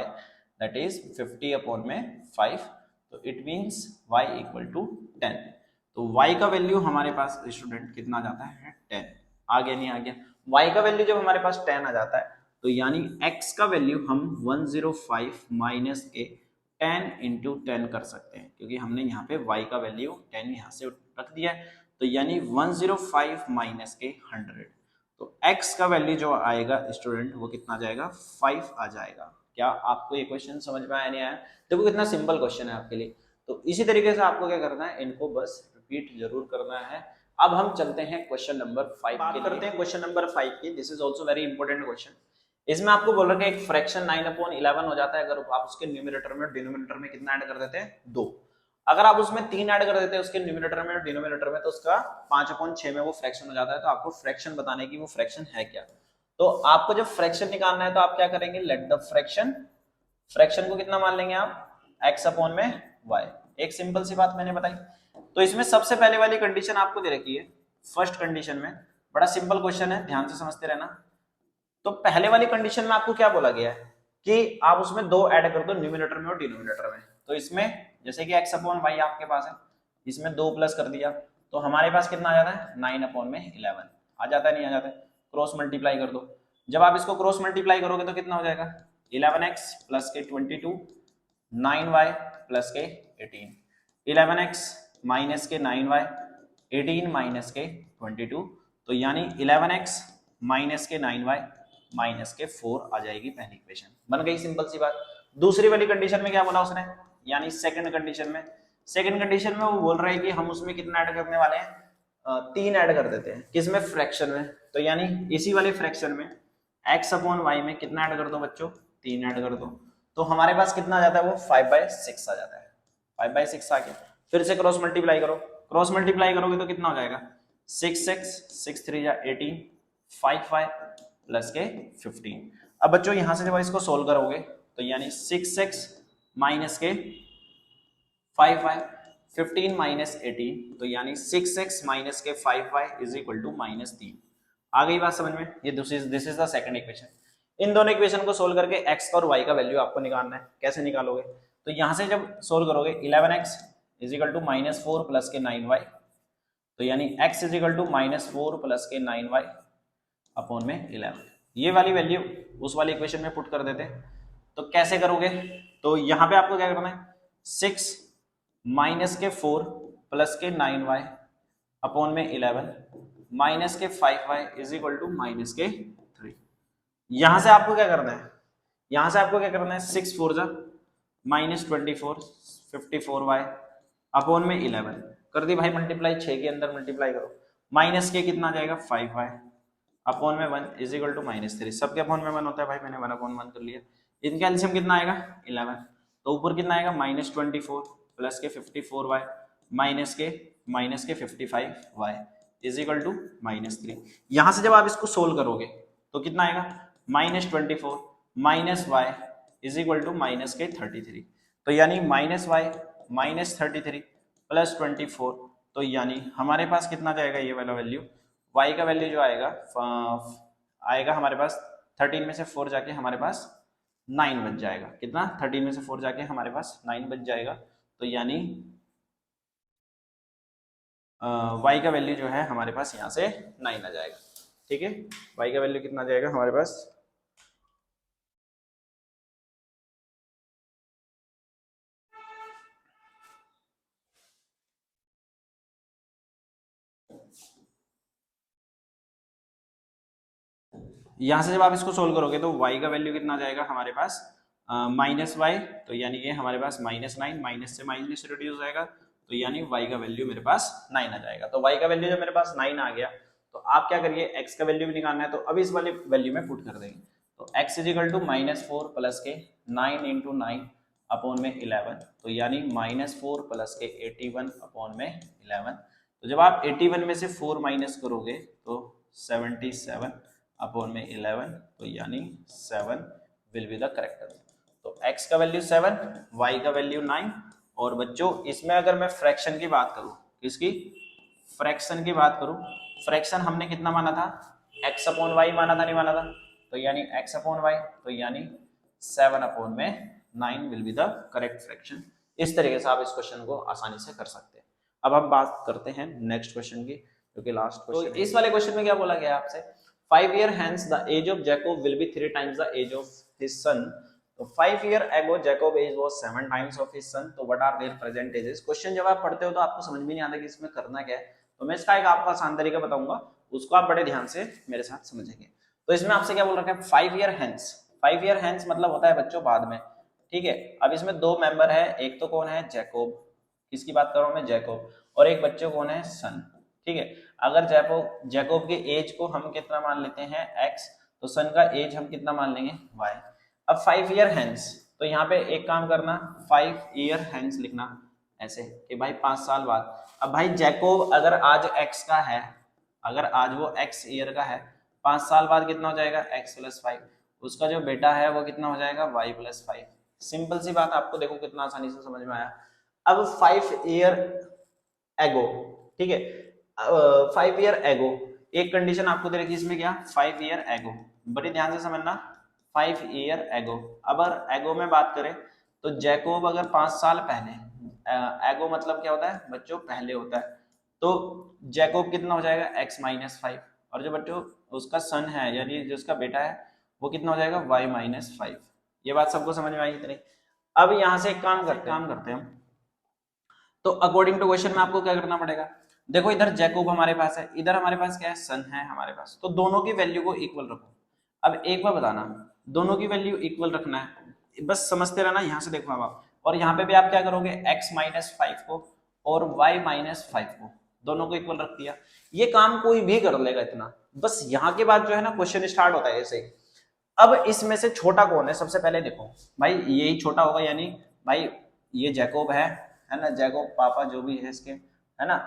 [SPEAKER 1] that is 50 upon में 5, तो it means y equal to 10, तो y का वैल्यू हमारे पास स्टूडेंट कितना जाता है 10, आ गया नहीं आ गया, y का वैल्यू जब हमारे पास 10 आ जाता है तो यानी x का वैल्यू हम 105 माइनस के 10 इंटू 10 कर सकते हैं, क्योंकि हमने यहाँ पे y का वैल्यू 10 यहाँ से रख दिया है, तो यानी 105 माइनस के 100, तो x का वैल्यू जो आएगा स्टूडेंट वो कितना जाएगा 5 आ जाएगा। क्या आपको ये क्वेश्चन समझ में आया नहीं आया, देखो कितना सिंपल क्वेश्चन है आपके लिए। तो इसी तरीके से आपको क्या करना है, इनको बस रिपीट जरूर करना है। अब हम चलते हैं क्वेश्चन नंबर 5 बात करते हैं क्वेश्चन नंबर 5 की। This is also very important question. इसमें आपको बोल रखा है एक फ्रैक्शन 9/11 हो जाता है अगर आप उसके न्यूमरेटर में और डिनोमिनेटर में कितना ऐड कर देते हैं 2। अगर आप उसमें 3 ऐड कर देते हैं उसके न्यूमरेटर में और डिनोमिनेटर में, तो उसका 5/6 में वो फ्रैक्शन हो जाता है। तो आपको फ्रैक्शन बताने की वो फ्रैक्शन है क्या। तो आपको जब फ्रैक्शन निकालना है तो आप क्या करेंगे, लेट द फ्रैक्शन, फ्रैक्शन को कितना मान लेंगे आप, x/y। एक सिंपल सी बात मैंने बताई। तो इसमें सबसे पहले वाली कंडीशन आपको दे रखी है, फर्स्ट कंडीशन में, बड़ा सिंपल क्वेश्चन है, ध्यान से समझते रहना। तो पहले वाली कंडीशन में आपको क्या बोला गया है कि आप उसमें 2 ऐड कर दो न्यूमरेटर में और डिनोमिनेटर में। तो इसमें जैसे कि x/y आपके पास है, इसमें 2 प्लस कर दिया तो हमारे पास कितना आ जाता है, 9/11 आ जाता है, नहीं आ जाता है, क्रॉस मल्टीप्लाई कर दो। जब आप इसको क्रॉस मल्टीप्लाई करोगे तो कितना हो जाएगा, 11x प्लस के 22, 9y प्लस के 18, 11x माइनस के 9y, 18 माइनस के 22, तो यानी 11x माइनस के 9y माइनस के 4 आ जाएगी पहली इक्वेशन, बन गई सिंपल सी बात। दूसरी वाली कंडीशन में क्या बोला उसने, यानी सेकंड कंडीशन में, सेकंड कंडीशन में वो बोल रहे हैं कि हम उसमें कितना ऐड करने वाले हैं, 3 ऐड कर देते हैं, किसमें, फ्रैक्शन में। तो यानी इसी वाले फ्रैक्शन में x/y में कितना ऐड कर दो बच्चों, 3 ऐड कर दो, तो हमारे पास कितना आ जाता है, वो 5/6 आ जाता है। 5/6 आ गया, फिर से क्रॉस मल्टीप्लाई करो, क्रॉस मल्टीप्लाई करोगे तो कितना हो जाएगा, 6x, 6 3 जा 18, 5y प्लस के 15। अब बच्चों यहां से जब इसको सोल्व करोगे तो यानी 6x माइनस के 5y, 15 माइनस 18, तो यानी 6x माइनस के 5y इज इक्वल टू -3। आ गई बात समझ में, ये this is the second equation. इन दोनों इक्वेशन को सोल्व करके x और y का वैल्यू आपको निकालना है। कैसे निकालोगे, तो यहां से जब सोल्व करोगे 11x is equal to -4 plus के 9y, तो यानी x is equal to -4 plus के 9y अपॉन में 11, ये वाली वैल्यू उस वाली इक्वेशन में पुट कर देते हैं। तो कैसे करोगे, तो यहां पे आपको क्या करना है, 6 माइनस के 4 प्लस के 9y अपॉन में 11 माइनस के 5y is equal to minus के 3। यहां से आपको क्या करना है, यहां से आपको क्या करना है, 6 4 जा -24, 54y अपॉन में 11 कर दी भाई मल्टीप्लाई, 6 के अंदर मल्टीप्लाई करो, माइनस के कितना जाएगा 5y अपॉन में 1 इज इक्वल टू -3। सबके अपॉन में 1 होता है भाई, मैंने 1/1 कर लिया। इनका एलसीएम कितना आएगा 11, तो ऊपर कितना आएगा -24 प्लस के 54y माइनस के 55y इज इक्वल टू -3। यहां से जब आप इसको सोल्व करोगे तो कितना आएगा, -24 minus y is equal to -33, तो यानी -y -33 प्लस 24, तो यानी हमारे पास कितना जाएगा ये वाला वैल्यू, y का वैल्यू जो आएगा आएगा हमारे पास 13 में से 4 जाके हमारे पास 9 बच जाएगा। कितना, 13 में से 4 जाके हमारे पास 9 बच जाएगा, तो यानी y का वैल्यू जो है हमारे पास यहाँ से 9 आ जाएगा। ठीक है, y का वैल्यू कितना आ जाएगा हमारे पास, यहां से जब आप इसको सोल्व करोगे तो y का वैल्यू कितना आ जाएगा हमारे पास -y, तो यानी ये हमारे पास -9, माइनस से माइनस रिड्यूस हो जाएगा, तो यानी y का वैल्यू मेरे पास 9 आ जाएगा। तो y का वैल्यू जब मेरे पास 9 आ गया तो आप क्या करिए, x का वैल्यू भी निकालना है, तो अभी इस वाले वैल्यू में पुट कर देंगे। तो x is equal to -4 plus के 9 इंटू 9 अपॉन में 11, तो यानी -4 प्लस के 81 अपॉन में 11। तो जब आप 81 में से 4 माइनस करोगे तो 77 अपॉन में 11, तो यानी 7 will be the correct answer. तो x का वैल्यू 7, y का वैल्यू 9। और बच्चों इसमें अगर मैं फ्रैक्शन की बात करूं, किसकी, फ्रैक्शन की बात करूं, फ्रैक्शन हमने कितना माना था, x अपॉन वाई माना था, नहीं माना था, तो यानी x अपॉन वाई, तो यानी 7 अपॉन में 9 will be the correct fraction. इस तरीके से आप इस क्वेश्चन को आसानी से कर सकते हैं। अब हम बात करते हैं नेक्स्ट क्वेश्चन की, जो कि लास्ट क्वेश्चन। तो इस वाले क्वेश्चन में क्या बोला गया आपसे, 5 year hence the age of Jacob will be 3 times the age of his son. तो 5 year ago Jacob age was 7 times of his son. तो what are their present ages? Question जब आप पढ़ते हो तो आपको समझ में नहीं आता कि इसमें करना क्या है, तो मैं इसका एक आपको आसान तरीका बताऊंगा, उसको आप बड़े ध्यान से मेरे साथ समझेंगे। तो इसमें आपसे क्या बोल रखा है, 5 year hence। 5 year hence मतलब होता है बच्चों बाद में। ठीक है, अब इसमें 2 मेंबर है, एक तो कौन है, जैकोब, किसकी बात कर रहा हूं मैं, जैकोब, और एक बच्चे कौन है, सन। ठीक है, अगर जैकोब के एज को हम कितना मान लेते हैं x, तो सन का एज हम कितना मान लेंगे y। अब 5 year hence, तो यहाँ पे एक काम करना, 5 year hence लिखना, ऐसे कि भाई 5 साल बाद। अब भाई जैकोब अगर आज x का है, अगर आज वो x ईयर का है, 5 साल बाद कितना हो जाएगा x प्लस 5, उसका जो बेटा है वो कितना हो जाएगा y प्लस 5। सिंपल सी बात, आपको देखो कितना आसानी से समझ में आया। अब 5 ईयर एगो, ठीक है, 5 ईयर एगो, एक कंडीशन आपको दे रखी है इसमें क्या, 5 ईयर एगो, बड़ी ध्यान से समझना, 5 ईयर एगो। अब अगर एगो में बात करें तो जैकोब अगर 5 साल पहले, एगो मतलब क्या होता है बच्चों, पहले होता है, तो जैकोब कितना हो जाएगा x माइनस 5, और जो बच्चों उसका सन है यानी जो उसका बेटा है वो कितना हो जाएगा y माइनस 5। ये बात सबको समझ में आई इतनी। अब यहां से एक काम करते हैं हम, तो अकॉर्डिंग टू क्वेश्चन में आपको क्या करना पड़ेगा, देखो इधर जैकोब हमारे पास है, इधर हमारे पास क्या है, सन है हमारे पास, तो दोनों की वैल्यू को इक्वल रखो। अब एक बार बताना, दोनों की वैल्यू इक्वल रखना है, बस समझते रहना। यहाँ से देखो अब आप, और यहाँ पे भी आप क्या करोगे, x माइनस 5 को और y माइनस 5 को दोनों को इक्वल रख दिया। ये काम कोई भी कर लेगा इतना, बस यहाँ के बाद जो है ना क्वेश्चन स्टार्ट होता है ऐसे ही। अब इसमें से छोटा कौन है, सबसे पहले देखो भाई यही छोटा होगा, यानी भाई ये जैकोब है ना, जैकोब पापा जो भी है इसके, है ना,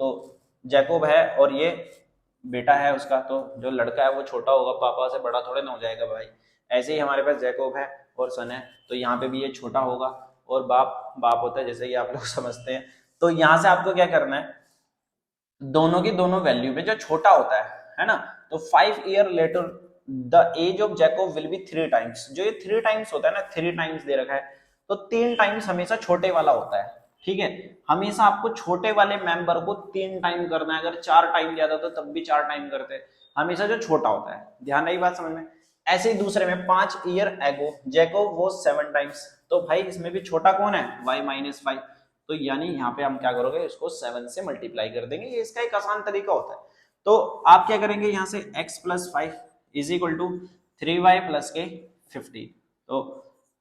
[SPEAKER 1] तो जैकोब है और ये बेटा है उसका, तो जो लड़का है वो छोटा होगा, पापा से बड़ा थोड़े ना हो जाएगा भाई। ऐसे ही हमारे पास जैकोब है और सन है, तो यहाँ पे भी ये छोटा होगा, और बाप बाप होता है जैसे कि आप लोग समझते हैं। तो यहाँ से आपको क्या करना है, दोनों की दोनों वैल्यू में जो छोटा होता है ना, तो 5 year later the age of Jacob will be 3 times, जो ये 3 टाइम्स होता है ना, 3 टाइम्स दे रखा है, तो 3 टाइम्स हमेशा छोटे वाला होता है, ठीक है। हमेशा आपको छोटे वाले मेंबर को 3 टाइम करना है, अगर 4 टाइम दिया था तो तब भी 4 टाइम करते हैं, हमेशा जो छोटा होता है, ध्यान रही बात समझ में। ऐसे ही दूसरे में 5 ईयर एगो जैकोब वो 7 टाइम्स, तो भाई इसमें भी छोटा कौन है, y माइनस 5, तो यानी यहाँ पे हम क्या करोगे, इसको 7 से मल्टीप्लाई कर देंगे, ये इसका एक आसान तरीका होता है। तो आप क्या करेंगे, यहाँ से x प्लस 5 is equal to 3y plus के 50, तो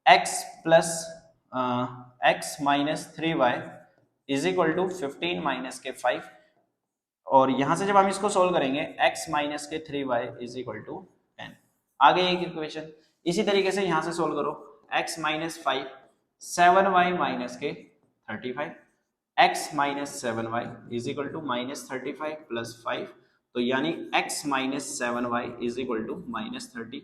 [SPEAKER 1] x plus x minus 3y is equal to 15 minus के 5, और यहां से जब हम इसको सोल्व करेंगे x माइनस के 3y इज इक्वल टू 10, आगे एक इक्वेशन। इसी तरीके से यहां से सोल्व करो, x माइनस 5 7y माइनस के 35, x minus 7y is equal to minus 35 plus 5, तो यानी x minus 7y is equal to minus 30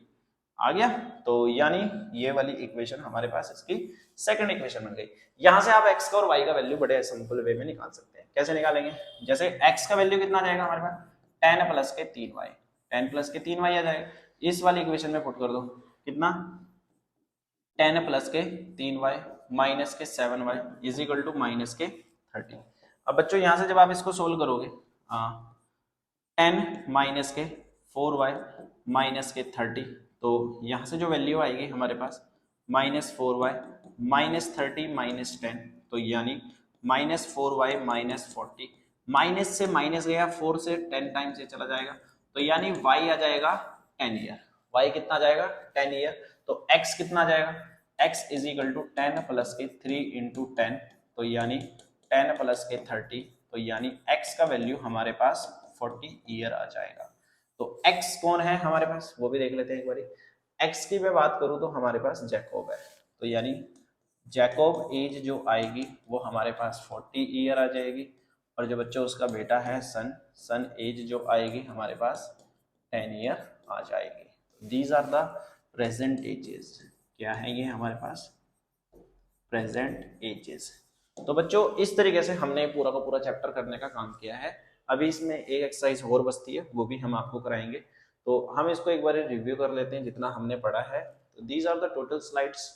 [SPEAKER 1] आ गया। तो यानी ये वाली इक्वेशन हमारे पास इसकी सेकंड इक्वेशन बन गई। यहां से आप x का और y का वैल्यू बड़े सिंपल वे में निकाल सकते हैं। कैसे निकालेंगे, जैसे x का वैल्यू कितना जाएगा हमारे पास 10 प्लस के 3y, 10 प्लस के 3y आ जाएगा, इस वाली इक्वेशन में पुट कर दो, कितना 10 प्लस के 3y माइनस के 7y is equal to minus के 30। अब बच्चों यहां से जब आप इसको सोल्व करोगे, 10 माइनस के 4y माइनस के 30, तो यहां से जो वैल्यू आएगी हमारे पास माइनस 4y माइनस 30 माइनस 10, तो यानी माइनस 4y माइनस 40, माइनस से माइनस गया 4 से 10 टाइम्स ये चला जाएगा, तो यानी y आ जाएगा 10 ईयर, y कितना आ जाएगा 10 ईयर, तो x कितना आ जाएगा, x is equal to 10 plus के 3 इंटू 10, तो यानी 10 प्लस के 30, तो यानी x का वैल्यू हमारे पास 40 ईयर आ जाएगा। तो x कौन है हमारे पास वो भी देख लेते हैं एक बारी। x की मैं बात करूं तो हमारे पास जैकोब है, तो यानी जैकोब एज जो आएगी वो हमारे पास 40 ईयर आ जाएगी, और जो बच्चों उसका बेटा है सन, सन एज जो आएगी हमारे पास 10 ईयर आ जाएगी। These are the present ages, क्या है ये हमारे पास प्रेजेंट एजेस। तो बच्चों इस तरीके से हमने पूरा का पूरा चैप्टर करने का काम किया है। अभी इसमें एक एक्सरसाइज और बचती है, वो भी हम आपको कराएंगे, तो हम इसको एक बार रिव्यू कर लेते हैं जितना हमने पढ़ा है। तो these are the total slides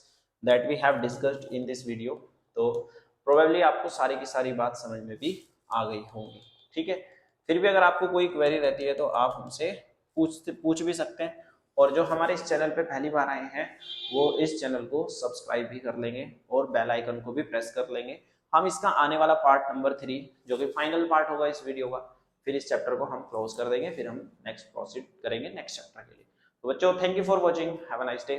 [SPEAKER 1] that we have discussed in this video. तो प्रोबेबली आपको सारी की सारी बात समझ में भी आ गई होंगी, ठीक है। फिर भी अगर आपको कोई क्वेरी रहती है तो आप हमसे पूछ भी सकते हैं, और जो हमारे इस चैनल पे पहली बार आए हैं वो इस चैनल को सब्सक्राइब भी कर लेंगे और बेल आइकन को भी प्रेस कर लेंगे। हम इसका आने वाला पार्ट नंबर 3 जो कि फाइनल पार्ट होगा इस वीडियो का, फिर इस चैप्टर को हम क्लोज कर देंगे, फिर हम नेक्स्ट प्रोसीड करेंगे नेक्स्ट चैप्टर के लिए। तो बच्चों thank you for watching, have a nice day.